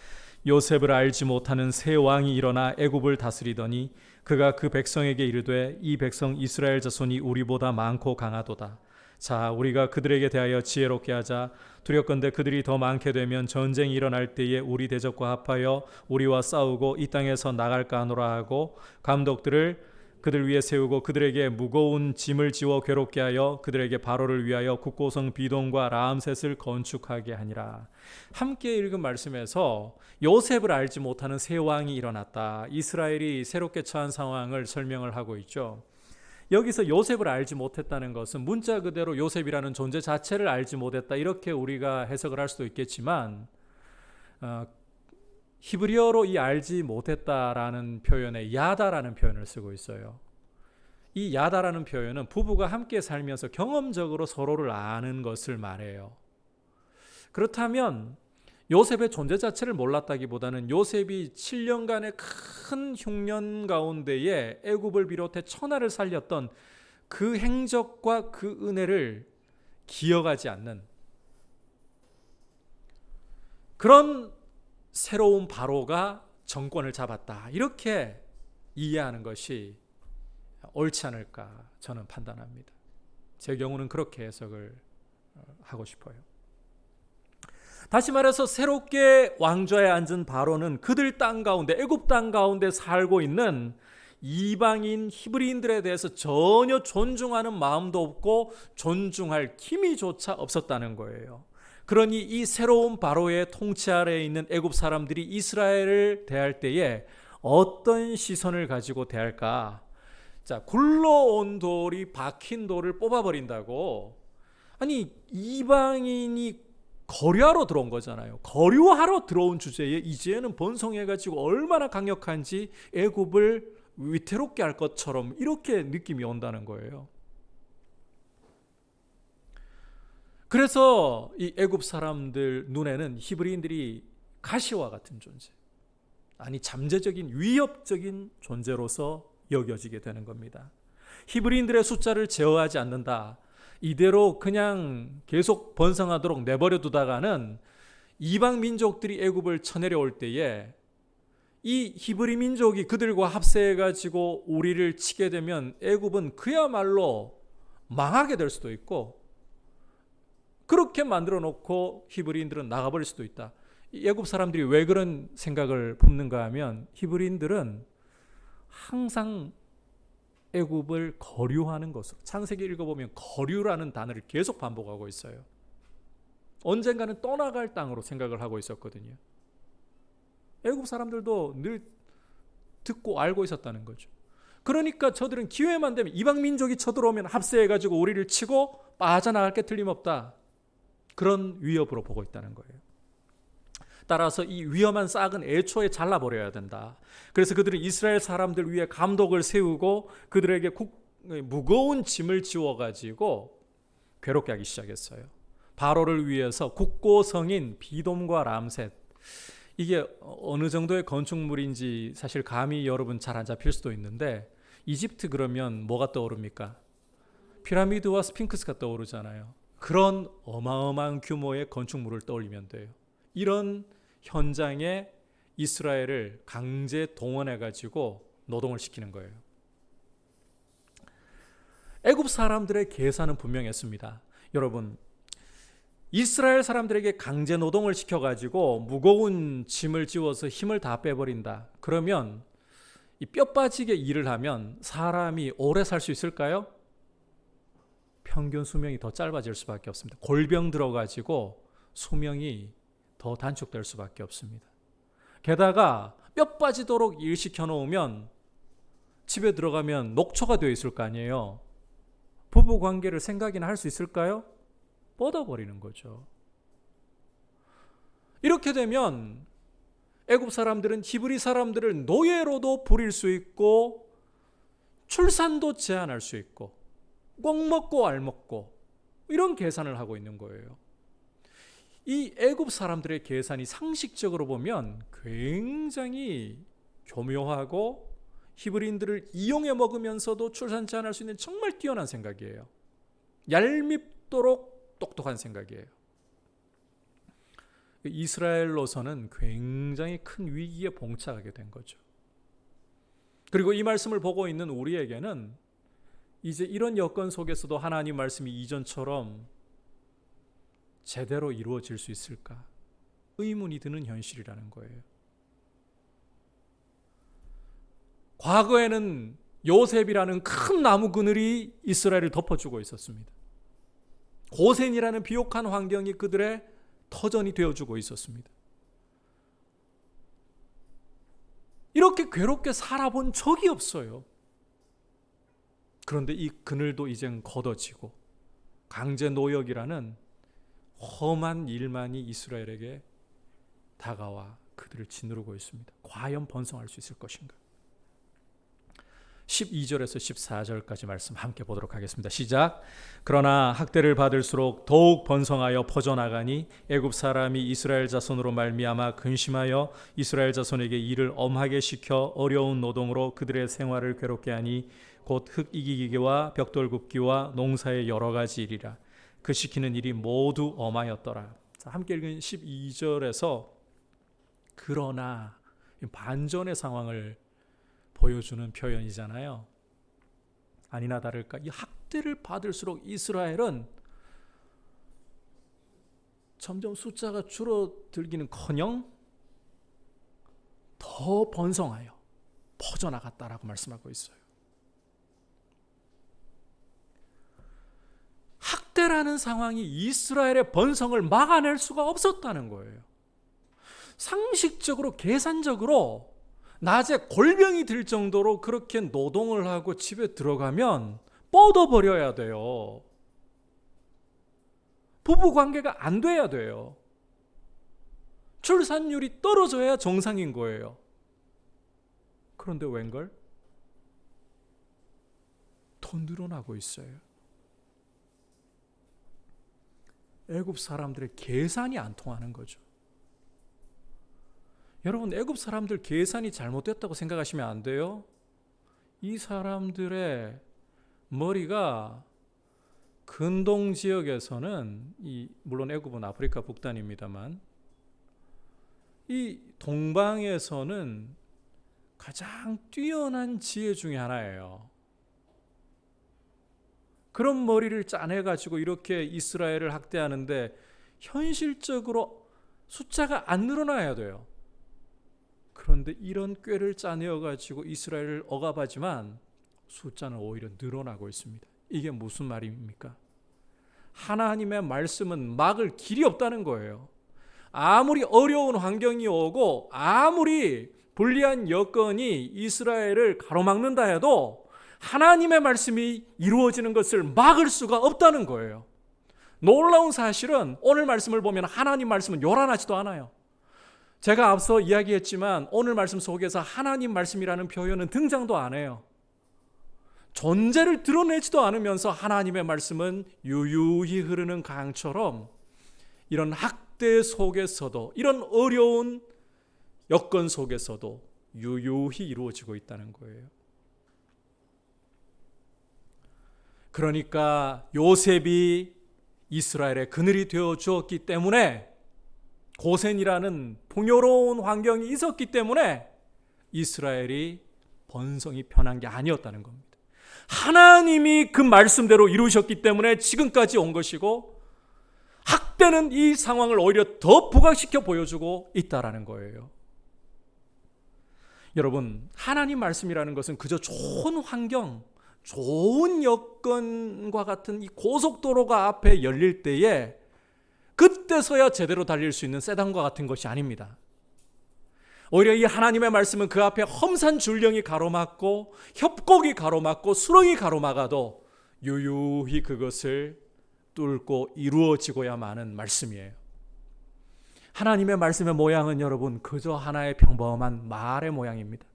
요셉을 알지 못하는 새 왕이 일어나 애굽을 다스리더니 그가 그 백성에게 이르되 이 백성 이스라엘 자손이 우리보다 많고 강하도다. 자, 우리가 그들에게 대하여 지혜롭게 하자. 두렵건대 그들이 더 많게 되면 전쟁이 일어날 때에 우리 대적과 합하여 우리와 싸우고 이 땅에서 나갈까 하노라 하고, 감독들을 그들 위에 세우고 그들에게 무거운 짐을 지워 괴롭게 하여 그들에게 바로를 위하여 국고성 비동과 라암셋을 건축하게 하니라. 함께 읽은 말씀에서 요셉을 알지 못하는 새 왕이 일어났다. 이스라엘이 새롭게 처한 상황을 설명을 하고 있죠. 여기서 요셉을 알지 못했다는 것은 문자 그대로 요셉이라는 존재 자체를 알지 못했다, 이렇게 우리가 해석을 할 수도 있겠지만, 히브리어로 이 알지 못했다라는 표현에 야다라는 표현을 쓰고 있어요. 이 야다라는 표현은 부부가 함께 살면서 경험적으로 서로를 아는 것을 말해요. 그렇다면 요셉의 존재 자체를 몰랐다기보다는 요셉이 7년간의 큰 흉년 가운데에 애굽을 비롯해 천하를 살렸던 그 행적과 그 은혜를 기억하지 않는 그런 새로운 바로가 정권을 잡았다, 이렇게 이해하는 것이 옳지 않을까 저는 판단합니다. 제 경우는 그렇게 해석을 하고 싶어요. 다시 말해서 새롭게 왕좌에 앉은 바로는 그들 땅 가운데, 애굽 땅 가운데 살고 있는 이방인 히브리인들에 대해서 전혀 존중하는 마음도 없고 존중할 기미조차 없었다는 거예요. 그러니 이 새로운 바로의 통치 아래에 있는 애굽 사람들이 이스라엘을 대할 때에 어떤 시선을 가지고 대할까? 자, 굴러온 돌이 박힌 돌을 뽑아버린다고, 아니 이방인이 거류하러 들어온 거잖아요. 거류하러 들어온 주제에 이제는 번성해가지고 얼마나 강력한지 애굽을 위태롭게 할 것처럼 이렇게 느낌이 온다는 거예요. 그래서 이 애굽 사람들 눈에는 히브리인들이 가시와 같은 존재, 아니 잠재적인 위협적인 존재로서 여겨지게 되는 겁니다. 히브리인들의 숫자를 제어하지 않는다, 이대로 그냥 계속 번성하도록 내버려 두다가는 이방 민족들이 애굽을 쳐내려올 때에 이 히브리 민족이 그들과 합세해가지고 우리를 치게 되면 애굽은 그야말로 망하게 될 수도 있고, 그렇게 만들어 놓고 히브리인들은 나가버릴 수도 있다. 애굽 사람들이 왜 그런 생각을 품는가 하면, 히브리인들은 항상 애굽을 거류하는 것으로, 창세기 읽어보면 거류라는 단어를 계속 반복하고 있어요. 언젠가는 떠나갈 땅으로 생각을 하고 있었거든요. 애굽 사람들도 늘 듣고 알고 있었다는 거죠. 그러니까 저들은 기회만 되면 이방 민족이 쳐들어오면 합세해가지고 우리를 치고 빠져나갈 게 틀림없다, 그런 위협으로 보고 있다는 거예요. 따라서 이 위험한 싹은 애초에 잘라버려야 된다. 그래서 그들은 이스라엘 사람들 위에 감독을 세우고 그들에게 무거운 짐을 지워가지고 괴롭게 하기 시작했어요. 바로를 위해서 국고성인 비돔과 람셋, 이게 어느 정도의 건축물인지 사실 감이 여러분 잘 안 잡힐 수도 있는데, 이집트 그러면 뭐가 떠오릅니까? 피라미드와 스핑크스가 떠오르잖아요. 그런 어마어마한 규모의 건축물을 떠올리면 돼요. 이런 현장에 이스라엘을 강제 동원해가지고 노동을 시키는 거예요. 애굽 사람들의 계산은 분명했습니다. 여러분, 이스라엘 사람들에게 강제 노동을 시켜가지고 무거운 짐을 지워서 힘을 다 빼버린다. 그러면 이 뼈 빠지게 일을 하면 사람이 오래 살 수 있을까요? 평균 수명이 더 짧아질 수밖에 없습니다. 골병 들어가지고 수명이 더 단축될 수밖에 없습니다. 게다가 뼈 빠지도록 일 시켜놓으면 집에 들어가면 녹초가 되어 있을 거 아니에요. 부부 관계를 생각이나 할 수 있을까요? 뻗어버리는 거죠. 이렇게 되면 애굽 사람들은 히브리 사람들을 노예로도 부릴 수 있고 출산도 제한할 수 있고 꼭 먹고 알 먹고 이런 계산을 하고 있는 거예요. 이 애굽 사람들의 계산이 상식적으로 보면 굉장히 교묘하고 히브리인들을 이용해 먹으면서도 출산 제한할 수 있는 정말 뛰어난 생각이에요. 얄밉도록 똑똑한 생각이에요. 이스라엘로서는 굉장히 큰 위기에 봉착하게 된 거죠. 그리고 이 말씀을 보고 있는 우리에게는 이제 이런 여건 속에서도 하나님 말씀이 이전처럼 제대로 이루어질 수 있을까? 의문이 드는 현실이라는 거예요. 과거에는 요셉이라는 큰 나무 그늘이 이스라엘을 덮어주고 있었습니다. 고센이라는 비옥한 환경이 그들의 터전이 되어주고 있었습니다. 이렇게 괴롭게 살아본 적이 없어요. 그런데 이 그늘도 이젠 걷어지고 강제 노역이라는 험한 일만이 이스라엘에게 다가와 그들을 짓누르고 있습니다. 과연 번성할 수 있을 것인가? 12절에서 14절까지 말씀 함께 보도록 하겠습니다. 시작. 그러나 학대를 받을수록 더욱 번성하여 퍼져나가니 애굽 사람이 이스라엘 자손으로 말미암아 근심하여 이스라엘 자손에게 일을 엄하게 시켜 어려운 노동으로 그들의 생활을 괴롭게 하니 곧 흙 이기기와 벽돌 굽기와 농사의 여러 가지 일이라. 그 시키는 일이 모두 엄하였더라. 함께 읽은 12절에서 그러나 반전의 상황을 보여주는 표현이잖아요. 아니나 다를까 이 학대를 받을수록 이스라엘은 점점 숫자가 줄어들기는커녕 더 번성하여 퍼져나갔다라고 말씀하고 있어요. 학대라는 상황이 이스라엘의 번성을 막아낼 수가 없었다는 거예요. 상식적으로 계산적으로 낮에 골병이 들 정도로 그렇게 노동을 하고 집에 들어가면 뻗어버려야 돼요. 부부관계가 안 돼야 돼요. 출산율이 떨어져야 정상인 거예요. 그런데 웬걸? 더 늘어나고 있어요. 애굽 사람들의 계산이 안 통하는 거죠. 여러분, 애굽 사람들 계산이 잘못됐다고 생각하시면 안 돼요. 이 사람들의 머리가 근동 지역에서는 물론 애굽은 아프리카 북단입니다만 이 동방에서는 가장 뛰어난 지혜 중에 하나예요. 그런 머리를 짜내가지고 이렇게 이스라엘을 학대하는데 현실적으로 숫자가 안 늘어나야 돼요. 그런데 이런 꾀를 짜내어가지고 이스라엘을 억압하지만 숫자는 오히려 늘어나고 있습니다. 이게 무슨 말입니까? 하나님의 말씀은 막을 길이 없다는 거예요. 아무리 어려운 환경이 오고 아무리 불리한 여건이 이스라엘을 가로막는다 해도 하나님의 말씀이 이루어지는 것을 막을 수가 없다는 거예요. 놀라운 사실은 오늘 말씀을 보면 하나님 말씀은 요란하지도 않아요. 제가 앞서 이야기했지만 오늘 말씀 속에서 하나님 말씀이라는 표현은 등장도 안 해요. 존재를 드러내지도 않으면서 하나님의 말씀은 유유히 흐르는 강처럼 이런 학대 속에서도 이런 어려운 여건 속에서도 유유히 이루어지고 있다는 거예요. 그러니까 요셉이 이스라엘의 그늘이 되어 주었기 때문에 고센이라는 풍요로운 환경이 있었기 때문에 이스라엘이 번성이 편한 게 아니었다는 겁니다. 하나님이 그 말씀대로 이루셨기 때문에 지금까지 온 것이고 학대는 이 상황을 오히려 더 부각시켜 보여주고 있다라는 거예요. 여러분, 하나님 말씀이라는 것은 그저 좋은 환경, 좋은 여건과 같은 이 고속도로가 앞에 열릴 때에 그때서야 제대로 달릴 수 있는 세단과 같은 것이 아닙니다. 오히려 이 하나님의 말씀은 그 앞에 험산 줄령이 가로막고 협곡이 가로막고 수렁이 가로막아도 유유히 그것을 뚫고 이루어지고야 마는 말씀이에요. 하나님의 말씀의 모양은 여러분 그저 하나의 평범한 말의 모양입니다.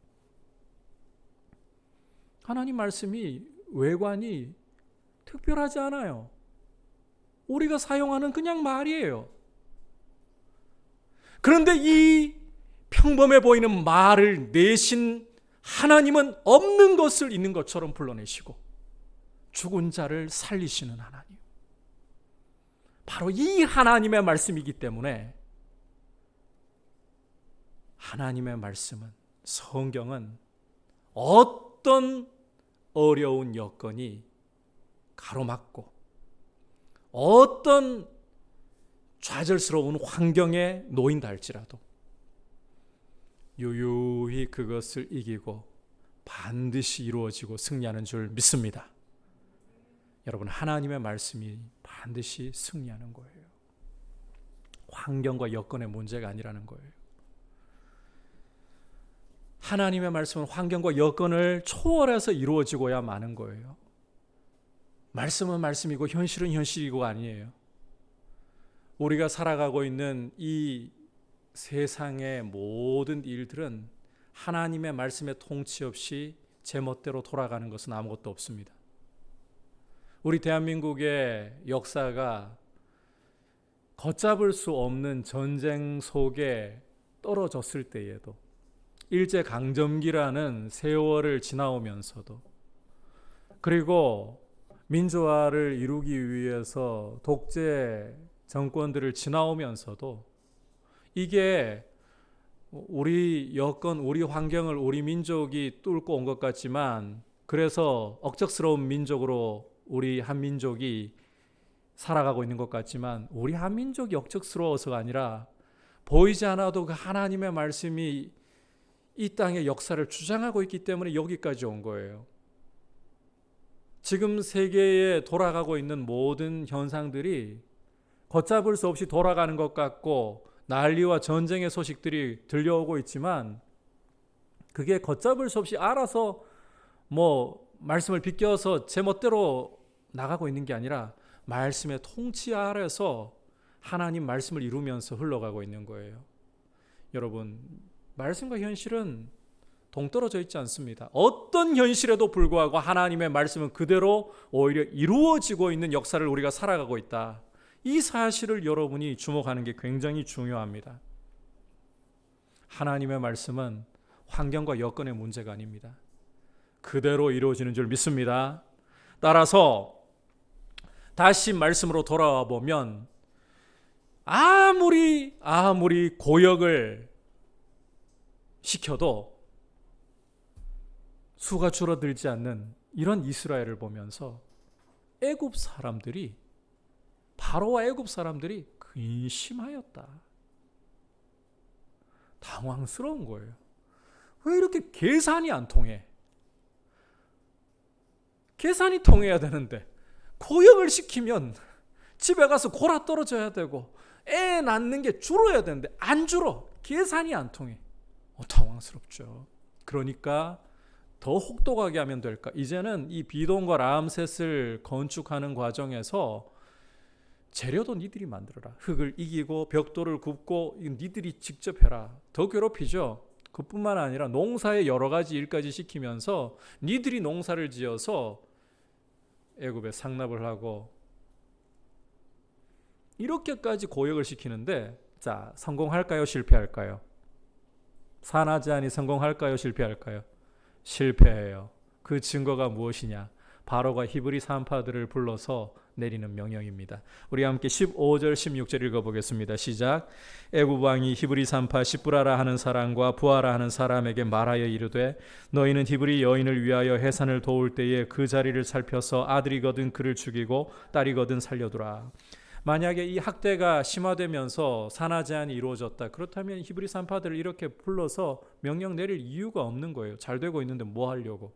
하나님 말씀이 외관이 특별하지 않아요. 우리가 사용하는 그냥 말이에요. 그런데 이 평범해 보이는 말을 내신 하나님은 없는 것을 있는 것처럼 불러내시고 죽은 자를 살리시는 하나님. 바로 이 하나님의 말씀이기 때문에 하나님의 말씀은, 성경은 어떤 어려운 여건이 가로막고 어떤 좌절스러운 환경에 놓인다 할지라도 유유히 그것을 이기고 반드시 이루어지고 승리하는 줄 믿습니다. 여러분, 하나님의 말씀이 반드시 승리하는 거예요. 환경과 여건의 문제가 아니라는 거예요. 하나님의 말씀은 환경과 여건을 초월해서 이루어지고야 마는 거예요. 말씀은 말씀이고 현실은 현실이고 아니에요. 우리가 살아가고 있는 이 세상의 모든 일들은 하나님의 말씀의 통치 없이 제멋대로 돌아가는 것은 아무것도 없습니다. 우리 대한민국의 역사가 걷잡을 수 없는 전쟁 속에 떨어졌을 때에도 일제강점기라는 세월을 지나오면서도 그리고 민주화를 이루기 위해서 독재 정권들을 지나오면서도 이게 우리 여건, 우리 환경을 우리 민족이 뚫고 온 것 같지만 그래서 억척스러운 민족으로 우리 한민족이 살아가고 있는 것 같지만 우리 한민족이 억척스러워서가 아니라 보이지 않아도 그 하나님의 말씀이 이 땅의 역사를 주장하고 있기 때문에 여기까지 온 거예요. 지금 세계에 돌아가고 있는 모든 현상들이 걷잡을 수 없이 돌아가는 것 같고 난리와 전쟁의 소식들이 들려오고 있지만 그게 걷잡을 수 없이 알아서 말씀을 비껴서 제멋대로 나가고 있는 게 아니라 말씀의 통치 아래서 하나님 말씀을 이루면서 흘러가고 있는 거예요. 여러분, 말씀과 현실은 동떨어져 있지 않습니다. 어떤 현실에도 불구하고 하나님의 말씀은 그대로 오히려 이루어지고 있는 역사를 우리가 살아가고 있다. 이 사실을 여러분이 주목하는 게 굉장히 중요합니다. 하나님의 말씀은 환경과 여건의 문제가 아닙니다. 그대로 이루어지는 줄 믿습니다. 따라서 다시 말씀으로 돌아와 보면 아무리 고역을 시켜도 수가 줄어들지 않는 이런 이스라엘을 보면서 애굽 사람들이, 바로와 애굽 사람들이 근심하였다. 당황스러운 거예요. 왜 이렇게 계산이 안 통해? 계산이 통해야 되는데 고역을 시키면 집에 가서 골아 떨어져야 되고 애 낳는 게 줄어야 되는데 안 줄어. 계산이 안 통해. 당황스럽죠. 그러니까 더 혹독하게 하면 될까? 이제는 이 비돔과 람셋을 건축하는 과정에서 재료도 니들이 만들어라. 흙을 이기고 벽돌을 굽고 니들이 직접 해라. 더 괴롭히죠. 그뿐만 아니라 농사의 여러 가지 일까지 시키면서 니들이 농사를 지어서 애굽에 상납을 하고 이렇게까지 고역을 시키는데, 자, 성공할까요? 실패할까요? 사나제안이 성공할까요? 실패할까요? 실패해요. 그 증거가 무엇이냐? 바로가 히브리 산파들을 불러서 내리는 명령입니다. 우리 함께 15절 16절 읽어보겠습니다. 시작. 애굽 왕이 히브리 산파 시브라라 하는 사람과 부하라 하는 사람에게 말하여 이르되 너희는 히브리 여인을 위하여 해산을 도울 때에 그 자리를 살펴서 아들이거든 그를 죽이고 딸이거든 살려두라. 만약에 이 학대가 심화되면서 산하 제한이 이루어졌다. 그렇다면 히브리 산파들을 이렇게 불러서 명령 내릴 이유가 없는 거예요. 잘 되고 있는데 뭐 하려고.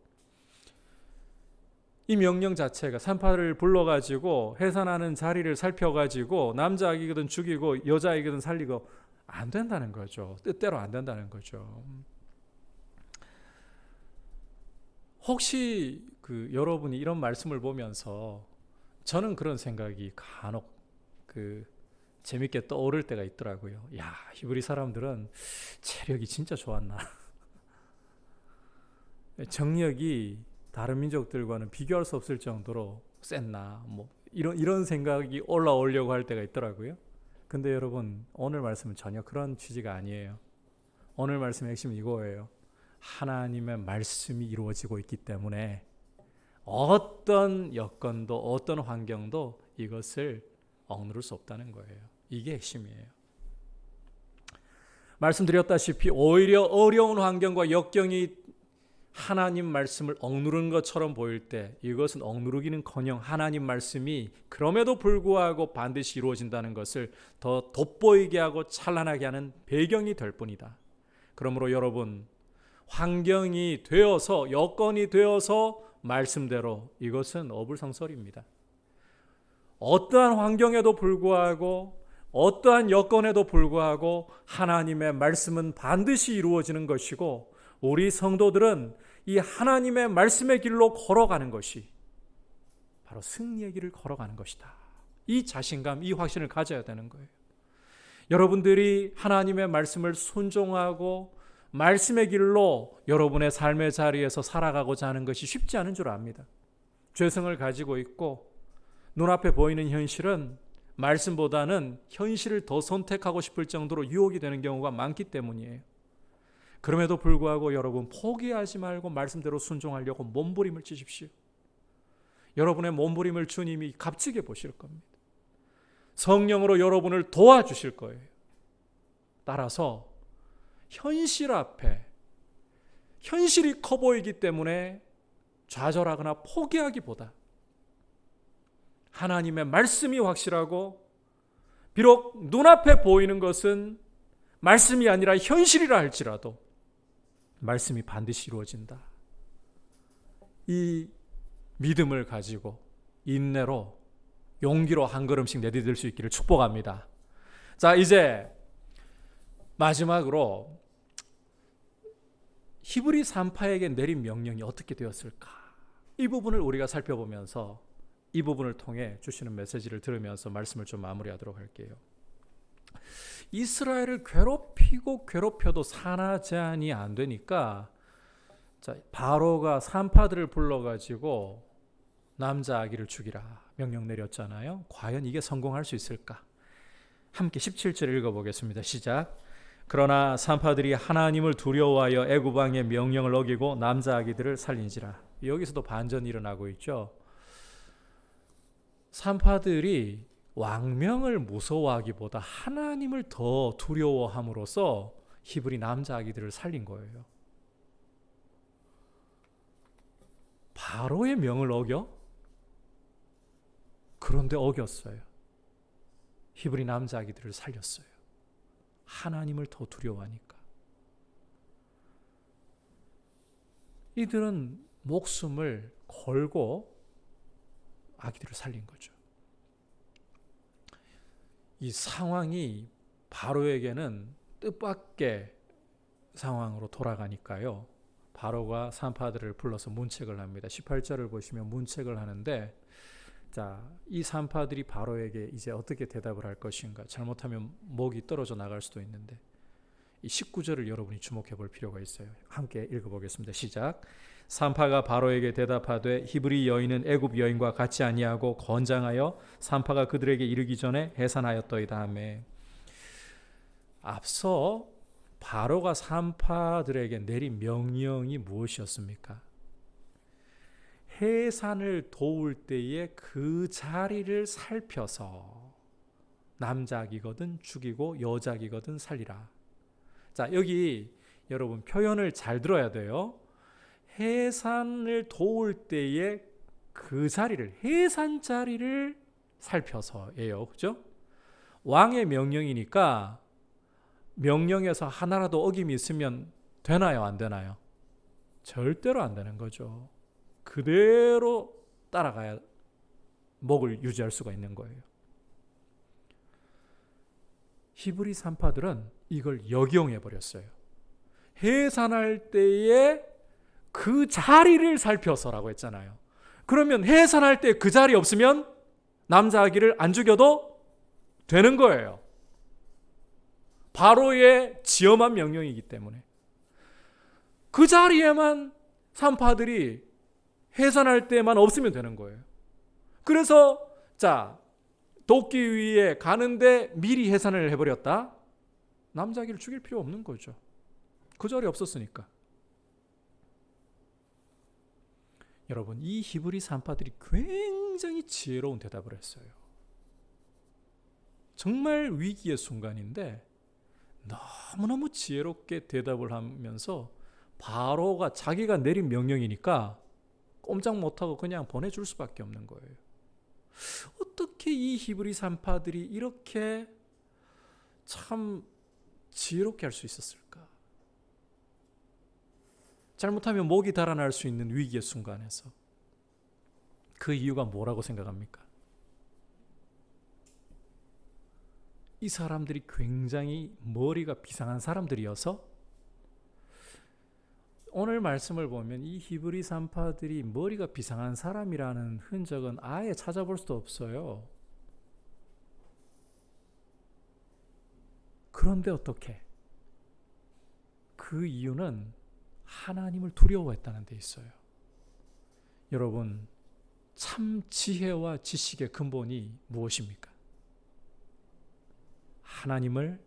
이 명령 자체가 산파를 불러가지고 해산하는 자리를 살펴가지고 남자아기거든 죽이고 여자아기거든 살리고 안 된다는 거죠. 뜻대로 안 된다는 거죠. 혹시 여러분이 이런 말씀을 보면서 저는 그런 생각이 간혹 재밌게 떠오를 때가 있더라고요. 야, 히브리 사람들은 체력이 진짜 좋았나. 정력이 다른 민족들과는 비교할 수 없을 정도로 셌나. 뭐 이런 생각이 올라오려고 할 때가 있더라고요. 근데 여러분, 오늘 말씀은 전혀 그런 취지가 아니에요. 오늘 말씀의 핵심은 이거예요. 하나님의 말씀이 이루어지고 있기 때문에 어떤 여건도 어떤 환경도 이것을 억누를 수 없다는 거예요. 이게 핵심이에요. 말씀드렸다시피 오히려 어려운 환경과 역경이 하나님 말씀을 억누르는 것처럼 보일 때 이것은 억누르기는커녕 하나님 말씀이 그럼에도 불구하고 반드시 이루어진다는 것을 더 돋보이게 하고 찬란하게 하는 배경이 될 뿐이다. 그러므로 여러분, 환경이 되어서 여건이 되어서 말씀대로 이것은 어불성설입니다. 어떠한 환경에도 불구하고 어떠한 여건에도 불구하고 하나님의 말씀은 반드시 이루어지는 것이고 우리 성도들은 이 하나님의 말씀의 길로 걸어가는 것이 바로 승리의 길을 걸어가는 것이다. 이 자신감, 이 확신을 가져야 되는 거예요. 여러분들이 하나님의 말씀을 순종하고 말씀의 길로 여러분의 삶의 자리에서 살아가고자 하는 것이 쉽지 않은 줄 압니다. 죄성을 가지고 있고 눈앞에 보이는 현실은 말씀보다는 현실을 더 선택하고 싶을 정도로 유혹이 되는 경우가 많기 때문이에요. 그럼에도 불구하고 여러분 포기하지 말고 말씀대로 순종하려고 몸부림을 치십시오. 여러분의 몸부림을 주님이 값지게 보실 겁니다. 성령으로 여러분을 도와주실 거예요. 따라서 현실 앞에 현실이 커 보이기 때문에 좌절하거나 포기하기보다 하나님의 말씀이 확실하고 비록 눈앞에 보이는 것은 말씀이 아니라 현실이라 할지라도 말씀이 반드시 이루어진다. 이 믿음을 가지고 인내로 용기로 한 걸음씩 내디딜 수 있기를 축복합니다. 자, 이제 마지막으로 히브리 산파에게 내린 명령이 어떻게 되었을까? 이 부분을 우리가 살펴보면서 이 부분을 통해 주시는 메시지를 들으면서 말씀을 좀 마무리하도록 할게요. 이스라엘을 괴롭혀도 산하 제한이 안 되니까 바로가 산파들을 불러가지고 남자 아기를 죽이라 명령 내렸잖아요. 과연 이게 성공할 수 있을까? 함께 17절 읽어보겠습니다. 시작. 그러나 산파들이 하나님을 두려워하여 애굽 왕의 명령을 어기고 남자 아기들을 살린지라. 여기서도 반전이 일어나고 있죠. 산파들이 왕명을 무서워하기보다 하나님을 더 두려워함으로써 히브리 남자 아기들을 살린 거예요. 바로의 명을 어겨? 그런데 어겼어요. 히브리 남자 아기들을 살렸어요. 하나님을 더 두려워하니까. 이들은 목숨을 걸고 아기들을 살린 거죠. 이 상황이 바로에게는 뜻밖의 상황으로 돌아가니까요. 바로가 산파들을 불러서 문책을 합니다. 18절을 보시면 문책을 하는데, 자, 이 산파들이 바로에게 이제 어떻게 대답을 할 것인가? 잘못하면 목이 떨어져 나갈 수도 있는데, 이 19절을 여러분이 주목해 볼 필요가 있어요. 함께 읽어보겠습니다. 시작. 산파가 바로에게 대답하되 히브리 여인은 애굽 여인과 같이 아니하고 건장하여 산파가 그들에게 이르기 전에 해산하였더이다 하매. 앞서 바로가 산파들에게 내린 명령이 무엇이었습니까? 해산을 도울 때에 그 자리를 살펴서 남자이거든 죽이고 여자이거든 살리라. 자, 여기 여러분 표현을 잘 들어야 돼요. 해산을 도울 때에 그 자리를, 해산 자리를 살펴서예요. 그죠? 왕의 명령이니까 명령에서 하나라도 어김이 있으면 되나요? 안 되나요? 절대로 안 되는 거죠. 그대로 따라가야 목을 유지할 수가 있는 거예요. 히브리 산파들은 이걸 역이용해 버렸어요. 해산할 때에 그 자리를 살펴서라고 했잖아요. 그러면 해산할 때 그 자리 없으면 남자 아기를 안 죽여도 되는 거예요. 바로의 지엄한 명령이기 때문에. 그 자리에만 산파들이 해산할 때만 없으면 되는 거예요. 그래서 자, 도끼 위에 가는데 미리 해산을 해버렸다? 남자 아기를 죽일 필요 없는 거죠. 그 자리 없었으니까. 여러분, 이 히브리 산파들이 굉장히 지혜로운 대답을 했어요. 정말 위기의 순간인데 너무너무 지혜롭게 대답을 하면서 바로가 자기가 내린 명령이니까 꼼짝 못하고 그냥 보내줄 수밖에 없는 거예요. 어떻게 이 히브리 산파들이 이렇게 참 지혜롭게 할 수 있었을까? 잘못하면 목이 달아날 수 있는 위기의 순간에서. 그 이유가 뭐라고 생각합니까? 이 사람들이 굉장히 머리가 비상한 사람들이어서 오늘 말씀을 보면 이 히브리 산파들이 머리가 비상한 사람이라는 흔적은 아예 찾아볼 수도 없어요. 그런데 어떻게? 그 이유는 하나님을 두려워했다는 데 있어요. 여러분, 참 지혜와 지식의 근본이 무엇입니까? 하나님을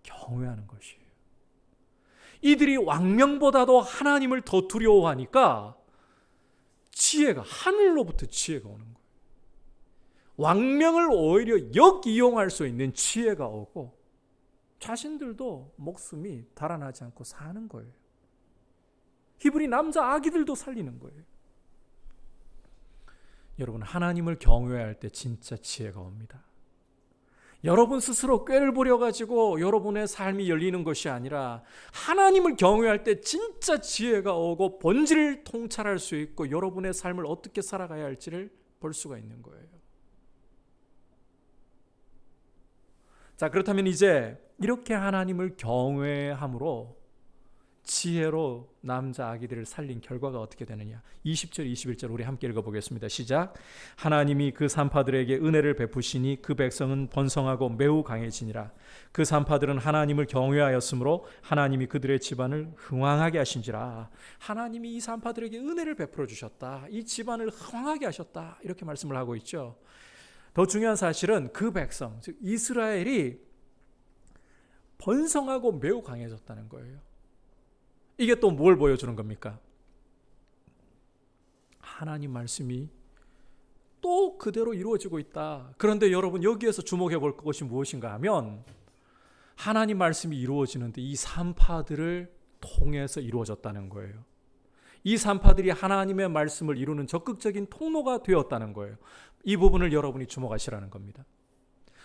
경외하는 것이에요. 이들이 왕명보다도 하나님을 더 두려워하니까 지혜가, 하늘로부터 지혜가 오는 거예요. 왕명을 오히려 역이용할 수 있는 지혜가 오고 자신들도 목숨이 달아나지 않고 사는 거예요. 히브리 남자 아기들도 살리는 거예요. 여러분, 하나님을 경외할 때 진짜 지혜가 옵니다. 여러분 스스로 꾀를 부려가지고 여러분의 삶이 열리는 것이 아니라 하나님을 경외할 때 진짜 지혜가 오고 본질을 통찰할 수 있고 여러분의 삶을 어떻게 살아가야 할지를 볼 수가 있는 거예요. 자, 그렇다면 이제 이렇게 하나님을 경외함으로 지혜로 남자 아기들을 살린 결과가 어떻게 되느냐. 20절 21절 우리 함께 읽어보겠습니다. 시작. 하나님이 그 산파들에게 은혜를 베푸시니 그 백성은 번성하고 매우 강해지니라. 그 산파들은 하나님을 경외하였으므로 하나님이 그들의 집안을 흥왕하게 하신지라. 하나님이 이 산파들에게 은혜를 베풀어 주셨다. 이 집안을 흥왕하게 하셨다. 이렇게 말씀을 하고 있죠. 더 중요한 사실은 그 백성, 즉 이스라엘이 번성하고 매우 강해졌다는 거예요. 이게 또 뭘 보여주는 겁니까? 하나님 말씀이 또 그대로 이루어지고 있다. 그런데 여러분 여기에서 주목해 볼 것이 무엇인가 하면 하나님 말씀이 이루어지는데 이 산파들을 통해서 이루어졌다는 거예요. 이 산파들이 하나님의 말씀을 이루는 적극적인 통로가 되었다는 거예요. 이 부분을 여러분이 주목하시라는 겁니다.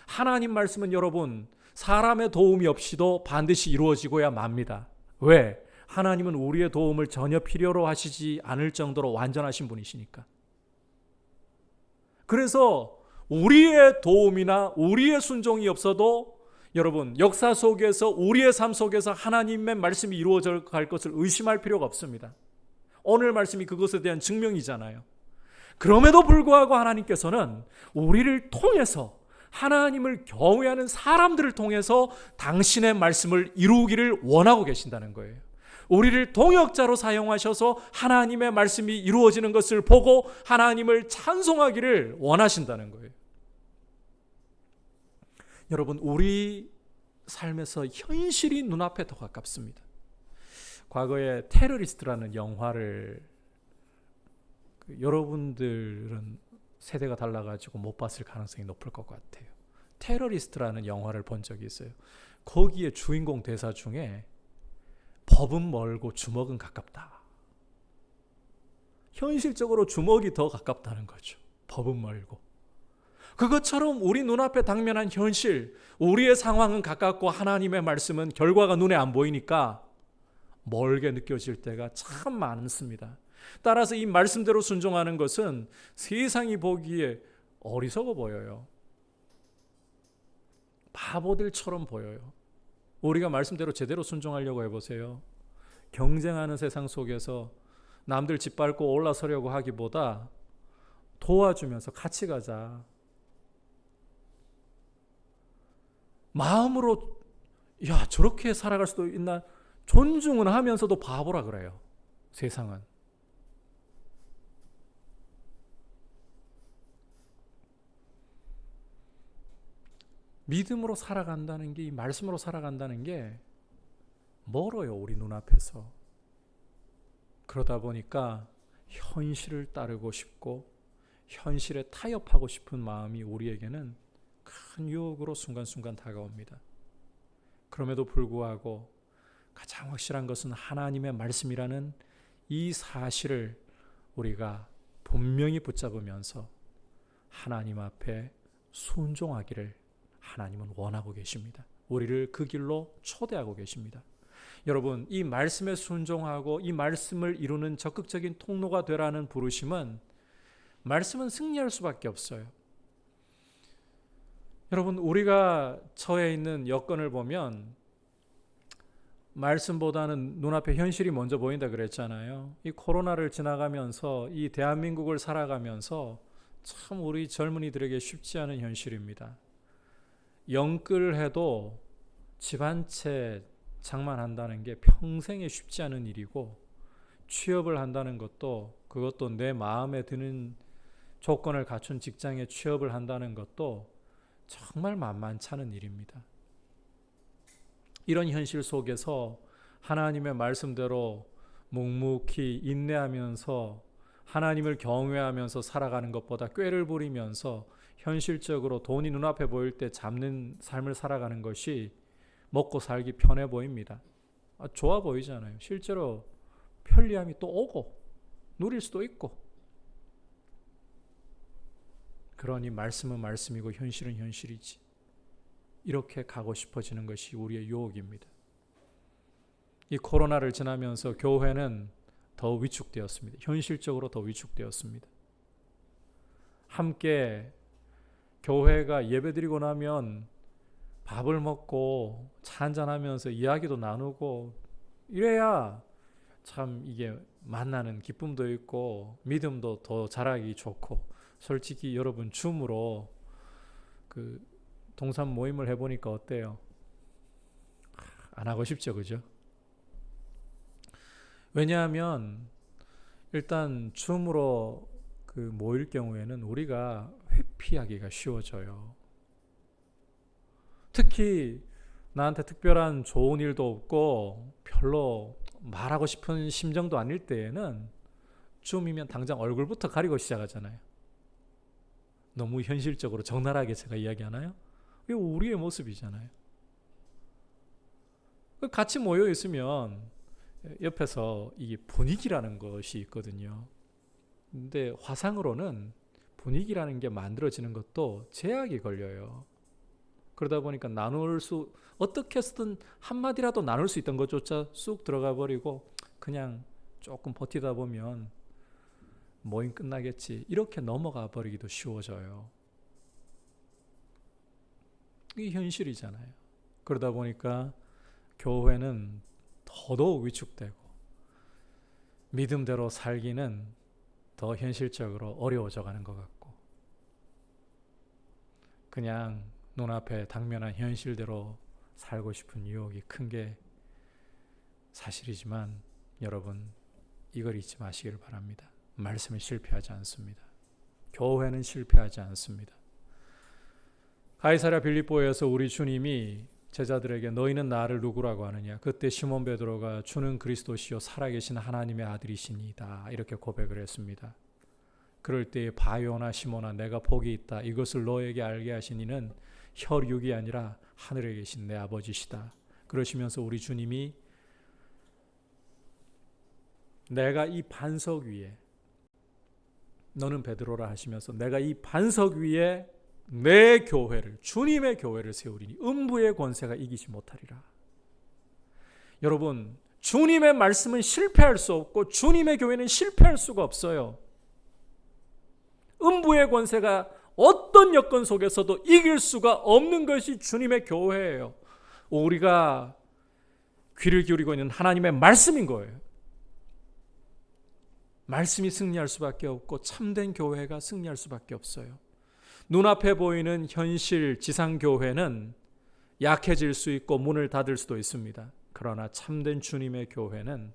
하나님 말씀은 여러분 사람의 도움이 없이도 반드시 이루어지고야 맙니다. 왜? 하나님은 우리의 도움을 전혀 필요로 하시지 않을 정도로 완전하신 분이시니까. 그래서 우리의 도움이나 우리의 순종이 없어도 여러분 역사 속에서 우리의 삶 속에서 하나님의 말씀이 이루어져 갈 것을 의심할 필요가 없습니다. 오늘 말씀이 그것에 대한 증명이잖아요. 그럼에도 불구하고 하나님께서는 우리를 통해서 하나님을 경외하는 사람들을 통해서 당신의 말씀을 이루기를 원하고 계신다는 거예요. 우리를 동역자로 사용하셔서 하나님의 말씀이 이루어지는 것을 보고 하나님을 찬송하기를 원하신다는 거예요. 여러분 우리 삶에서 현실이 눈앞에 더 가깝습니다. 과거에 테러리스트라는 영화를 여러분들은 세대가 달라가지고 못 봤을 가능성이 높을 것 같아요. 테러리스트라는 영화를 본 적이 있어요. 거기에 주인공 대사 중에 법은 멀고 주먹은 가깝다. 현실적으로 주먹이 더 가깝다는 거죠. 법은 멀고. 그것처럼 우리 눈앞에 당면한 현실, 우리의 상황은 가깝고 하나님의 말씀은 결과가 눈에 안 보이니까 멀게 느껴질 때가 참 많습니다. 따라서 이 말씀대로 순종하는 것은 세상이 보기에 어리석어 보여요. 바보들처럼 보여요. 우리가 말씀대로 제대로 순종하려고 해보세요. 경쟁하는 세상 속에서 남들 짓밟고 올라서려고 하기보다 도와주면서 같이 가자. 마음으로 야 저렇게 살아갈 수도 있나 존중은 하면서도 바보라 그래요. 세상은. 믿음으로 살아간다는 게, 이 말씀으로 살아간다는 게 멀어요. 우리 눈앞에서. 그러다 보니까 현실을 따르고 싶고 현실에 타협하고 싶은 마음이 우리에게는 큰 유혹으로 순간순간 다가옵니다. 그럼에도 불구하고 가장 확실한 것은 하나님의 말씀이라는 이 사실을 우리가 분명히 붙잡으면서 하나님 앞에 순종하기를 하나님은 원하고 계십니다. 우리를 그 길로 초대하고 계십니다. 여러분, 이 말씀에 순종하고 이 말씀을 이루는 적극적인 통로가 되라는 부르심은 말씀은 승리할 수밖에 없어요. 여러분, 우리가 처해 있는 여건을 보면 말씀보다는 눈앞에 현실이 먼저 보인다 그랬잖아요. 이 코로나를 지나가면서 이 대한민국을 살아가면서 참 우리 젊은이들에게 쉽지 않은 현실입니다. 영끌해도 집 한 채 장만한다는 게 평생에 쉽지 않은 일이고, 취업을 한다는 것도 그것도 내 마음에 드는 조건을 갖춘 직장에 취업을 한다는 것도 정말 만만치 않은 일입니다. 이런 현실 속에서 하나님의 말씀대로 묵묵히 인내하면서 하나님을 경외하면서 살아가는 것보다 꾀를 부리면서 현실적으로 돈이 눈앞에 보일 때 잡는 삶을 살아가는 것이 먹고 살기 편해 보입니다. 좋아 보이잖아요. 실제로 편리함이 또 오고 누릴 수도 있고. 그러니 말씀은 말씀이고 현실은 현실이지. 이렇게 가고 싶어지는 것이 우리의 유혹입니다. 이 코로나를 지나면서 교회는 더 위축되었습니다. 현실적으로 더 위축되었습니다. 함께 교회가 예배드리고 나면 밥을 먹고 차 한잔하면서 이야기도 나누고 이래야 참 이게 만나는 기쁨도 있고 믿음도 더 자라기 좋고, 솔직히 여러분 줌으로 그 동산 모임을 해보니까 어때요? 안 하고 싶죠, 그죠? 왜냐하면 일단 줌으로 그 모일 경우에는 우리가 회피하기가 쉬워져요. 특히 나한테 특별한 좋은 일도 없고 별로 말하고 싶은 심정도 아닐 때에는 줌이면 당장 얼굴부터 가리고 시작하잖아요. 너무 현실적으로 적나라하게 제가 이야기하나요? 이게 우리의 모습이잖아요. 같이 모여 있으면 옆에서 이게 분위기라는 것이 있거든요. 근데 화상으로는 분위기라는 게 만들어지는 것도 제약이 걸려요. 그러다 보니까 어떻게 해서든 한마디라도 나눌 수 있던 것조차 쑥 들어가 버리고 그냥 조금 버티다 보면 모임 끝나겠지, 이렇게 넘어가 버리기도 쉬워져요. 이게 현실이잖아요. 그러다 보니까 교회는 더더욱 위축되고 믿음대로 살기는 더 현실적으로 어려워져 가는 것 같고, 그냥 눈앞에 당면한 현실대로 살고 싶은 유혹이 큰 게 사실이지만, 여러분 이걸 잊지 마시기를 바랍니다. 말씀은 실패하지 않습니다. 교회는 실패하지 않습니다. 가이사랴 빌립보에서 우리 주님이 제자들에게 너희는 나를 누구라고 하느냐? 그때 시몬 베드로가 주는 그리스도시요 살아계신 하나님의 아들이시니이다, 이렇게 고백을 했습니다. 그럴 때에 바요나 시몬아, 내가 복이 있다. 이것을 너에게 알게 하신 이는 혈육이 아니라 하늘에 계신 내 아버지시다. 그러시면서 우리 주님이 내가 이 반석 위에, 너는 베드로라 하시면서 내가 이 반석 위에 내 교회를, 주님의 교회를 세우리니 음부의 권세가 이기지 못하리라. 여러분, 주님의 말씀은 실패할 수 없고 주님의 교회는 실패할 수가 없어요. 음부의 권세가 어떤 여건 속에서도 이길 수가 없는 것이 주님의 교회예요. 우리가 귀를 기울이고 있는 하나님의 말씀인 거예요. 말씀이 승리할 수밖에 없고 참된 교회가 승리할 수밖에 없어요. 눈앞에 보이는 현실 지상교회는 약해질 수 있고 문을 닫을 수도 있습니다. 그러나 참된 주님의 교회는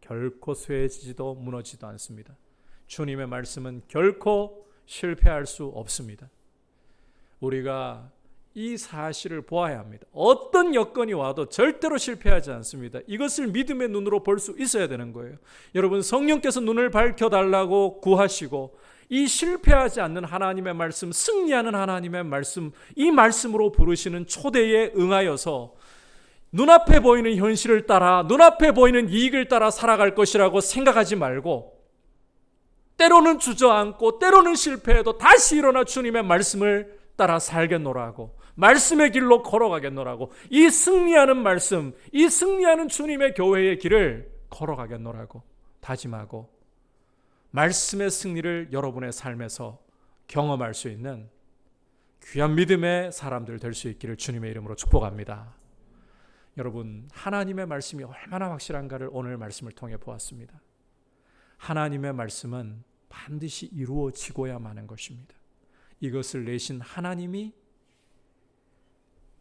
결코 쇠해지지도 무너지지도 않습니다. 주님의 말씀은 결코 실패할 수 없습니다. 우리가 이 사실을 보아야 합니다. 어떤 여건이 와도 절대로 실패하지 않습니다. 이것을 믿음의 눈으로 볼 수 있어야 되는 거예요. 여러분, 성령께서 눈을 밝혀달라고 구하시고 이 실패하지 않는 하나님의 말씀, 승리하는 하나님의 말씀, 이 말씀으로 부르시는 초대에 응하여서 눈앞에 보이는 현실을 따라, 눈앞에 보이는 이익을 따라 살아갈 것이라고 생각하지 말고, 때로는 주저앉고 때로는 실패해도 다시 일어나 주님의 말씀을 따라 살겠노라고, 말씀의 길로 걸어가겠노라고, 이 승리하는 말씀, 이 승리하는 주님의 교회의 길을 걸어가겠노라고 다짐하고 말씀의 승리를 여러분의 삶에서 경험할 수 있는 귀한 믿음의 사람들 될 수 있기를 주님의 이름으로 축복합니다. 여러분, 하나님의 말씀이 얼마나 확실한가를 오늘 말씀을 통해 보았습니다. 하나님의 말씀은 반드시 이루어지고야만 하는 것입니다. 이것을 내신 하나님이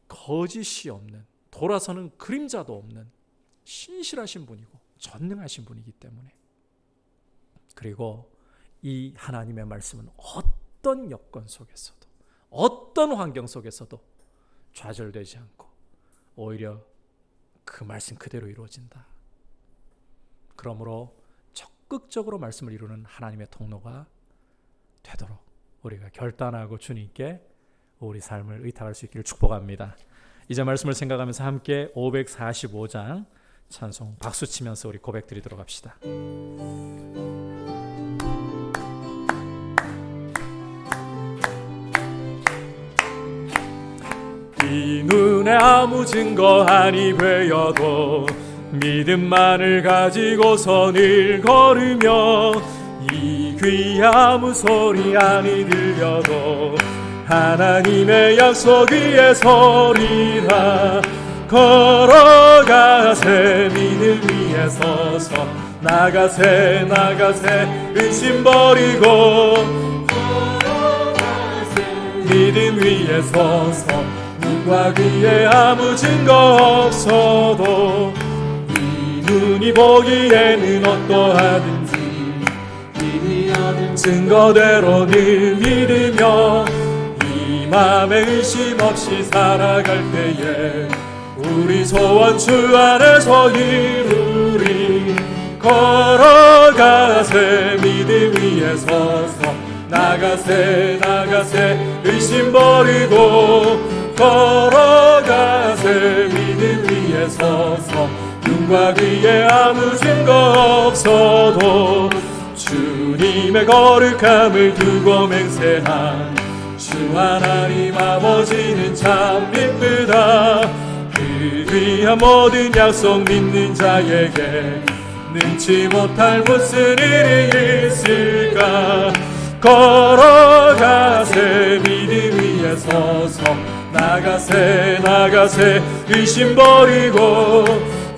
거짓이 없는, 돌아서는 그림자도 없는 신실하신 분이고 전능하신 분이기 때문에, 그리고 이 하나님의 말씀은 어떤 여건 속에서도, 어떤 환경 속에서도 좌절되지 않고 오히려 그 말씀 그대로 이루어진다. 그러므로 적극적으로 말씀을 이루는 하나님의 통로가 되도록 우리가 결단하고 주님께 우리 삶을 의탁할 수 있기를 축복합니다. 이제 말씀을 생각하면서 함께 545장 찬송 박수치면서 우리 고백드리도록 합시다. 이 눈에 아무 증거 아니 되어도 믿음만을 가지고 선을 걸으며, 이 귀에 아무 소리 아니 들려도 하나님의 약속 위에 서리라. 걸어 걸어가세 믿음 위에 서서 나가세 의심 버리고 믿음 위에 서서 눈과 귀에 아무 증거 없어도 이 눈이 보기에는 어떠하든지 이미 얻은 증거대로 늘 믿으며 이 맘에 의심 없이 살아갈 때에 우리 소원 주 안에서 이루리. 걸어가세 믿음 위에 서서 나가세 의심 버리고 걸어가세 믿음 위에 서서 눈과 귀에 아무 증거 없어도 주님의 거룩함을 두고 맹세한 주 하나님 아버지는 참 미쁘다. 그 귀한 모든 약속 믿는 자에게 능치 못할 무슨 일이 있을까. 걸어가세 믿음 위에 서서 나가세 의심 버리고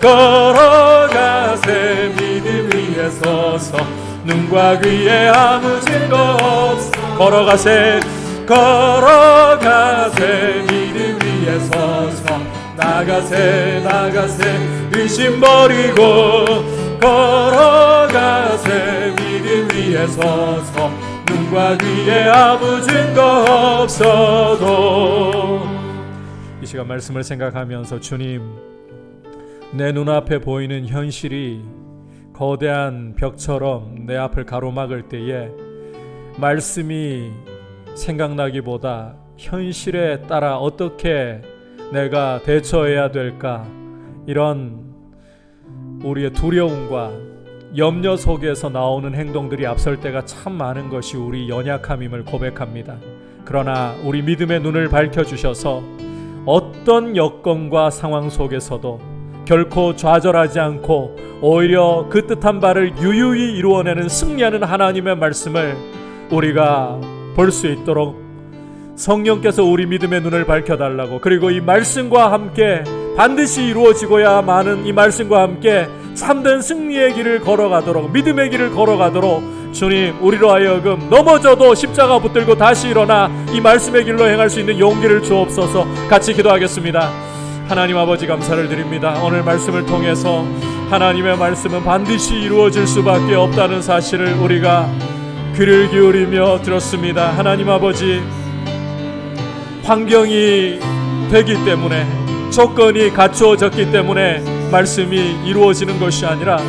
걸어가세 믿음 위에 서서 눈과 귀에 아무 증거 없어 걸어가세 믿음 위에 서서 나가세 의심 버리고 걸어가세 믿음 위에 서서 눈과 귀에 아무 증거 없어도. 이 시간 말씀을 생각하면서 주님, 내 눈앞에 보이는 현실이 거대한 벽처럼 내 앞을 가로막을 때에 말씀이 생각나기보다 현실에 따라 어떻게 내가 대처해야 될까, 이런 우리의 두려움과 염려 속에서 나오는 행동들이 앞설 때가 참 많은 것이 우리 연약함임을 고백합니다. 그러나 우리 믿음의 눈을 밝혀주셔서 어떤 여건과 상황 속에서도 결코 좌절하지 않고 오히려 그 뜻한 바를 유유히 이루어내는 승리하는 하나님의 말씀을 우리가 볼 수 있도록 성령께서 우리 믿음의 눈을 밝혀달라고, 그리고 이 말씀과 함께 반드시 이루어지고야만은 이 말씀과 함께 참된 승리의 길을 걸어가도록, 믿음의 길을 걸어가도록 주님, 우리로 하여금 넘어져도 십자가 붙들고 다시 일어나 이 말씀의 길로 행할 수 있는 용기를 주옵소서. 같이 기도하겠습니다. 하나님 아버지, 감사를 드립니다. 오늘 말씀을 통해서 하나님의 말씀은 반드시 이루어질 수밖에 없다는 사실을 우리가 귀를 기울이며 들었습니다. 하나님 아버지, 환경이 되기 때문에, 조건이 갖추어졌기 때문에 말씀이 이루어지는 것이 아니라,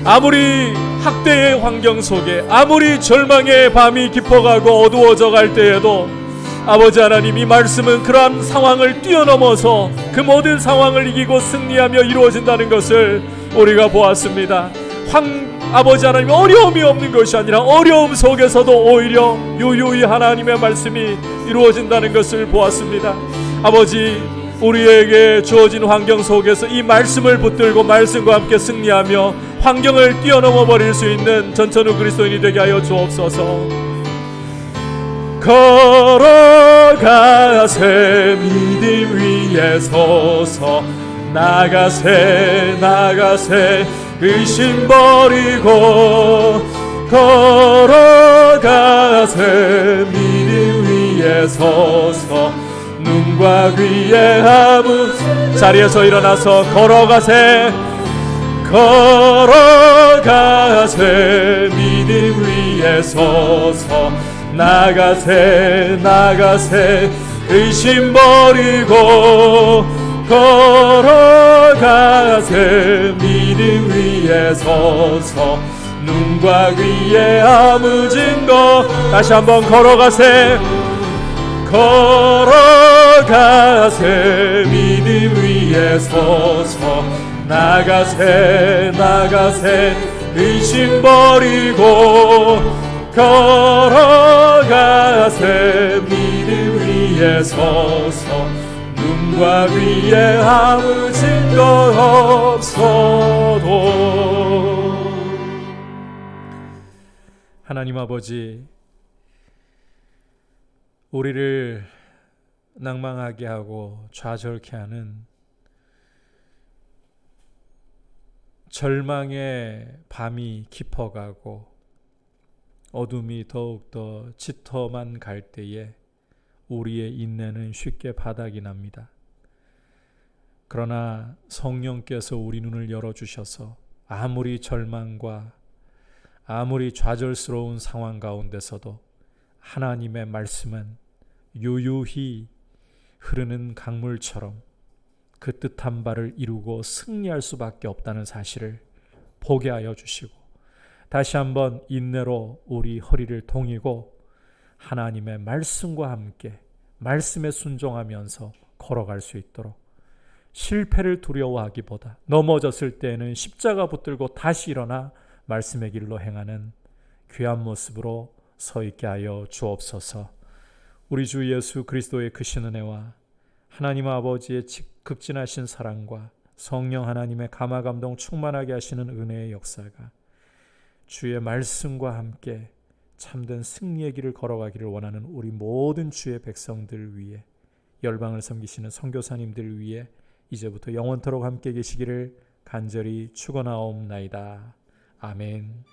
아무리 학대의 환경 속에, 아무리 절망의 밤이 깊어가고 어두워져 갈 때에도 아버지 하나님, 이 말씀은 그러한 상황을 뛰어넘어서 그 모든 상황을 이기고 승리하며 이루어진다는 것을 우리가 보았습니다. 아버지 하나님, 어려움이 없는 것이 아니라 어려움 속에서도 오히려 유유히 하나님의 말씀이 이루어진다는 것을 보았습니다. 아버지, 우리에게 주어진 환경 속에서 이 말씀을 붙들고 말씀과 함께 승리하며 환경을 뛰어넘어 버릴 수 있는 전천후 그리스도인이 되게 하여 주옵소서. 걸어가세 믿음 위에 서서 나가세 의심 버리고 걸어가세 믿음 위에 서서 눈과 귀에 아무 자리에서 일어나서 걸어가세 믿음 위에 서서 나가세 의심 버리고 걸어가세 믿음 위에 서서 눈과 귀에 아무 증거. 다시 한번 걸어가세 믿음 위에 서서 나가세 의심 버리고 걸어가세 믿음 위에 서서 눈과 귀에 아무 증거 없어도. 하나님 아버지, 우리를 낭망하게 하고 좌절케 하는 절망의 밤이 깊어가고 어둠이 더욱더 짙어만 갈 때에 우리의 인내는 쉽게 바닥이 납니다. 그러나 성령께서 우리 눈을 열어주셔서 아무리 절망과 아무리 좌절스러운 상황 가운데서도 하나님의 말씀은 유유히 흐르는 강물처럼 그 뜻한 바를 이루고 승리할 수밖에 없다는 사실을 보게 하여 주시고, 다시 한번 인내로 우리 허리를 동이고 하나님의 말씀과 함께 말씀에 순종하면서 걸어갈 수 있도록, 실패를 두려워하기보다 넘어졌을 때에는 십자가 붙들고 다시 일어나 말씀의 길로 행하는 귀한 모습으로 서 있게 하여 주옵소서. 우리 주 예수 그리스도의 크신 은혜와 하나님 아버지의 극진하신 사랑과 성령 하나님의 감화 감동 충만하게 하시는 은혜의 역사가 주의 말씀과 함께 참된 승리의 길을 걸어가기를 원하는 우리 모든 주의 백성들 위해, 열방을 섬기시는 선교사님들 위해 이제부터 영원토록 함께 계시기를 간절히 축원하옵나이다. 아멘.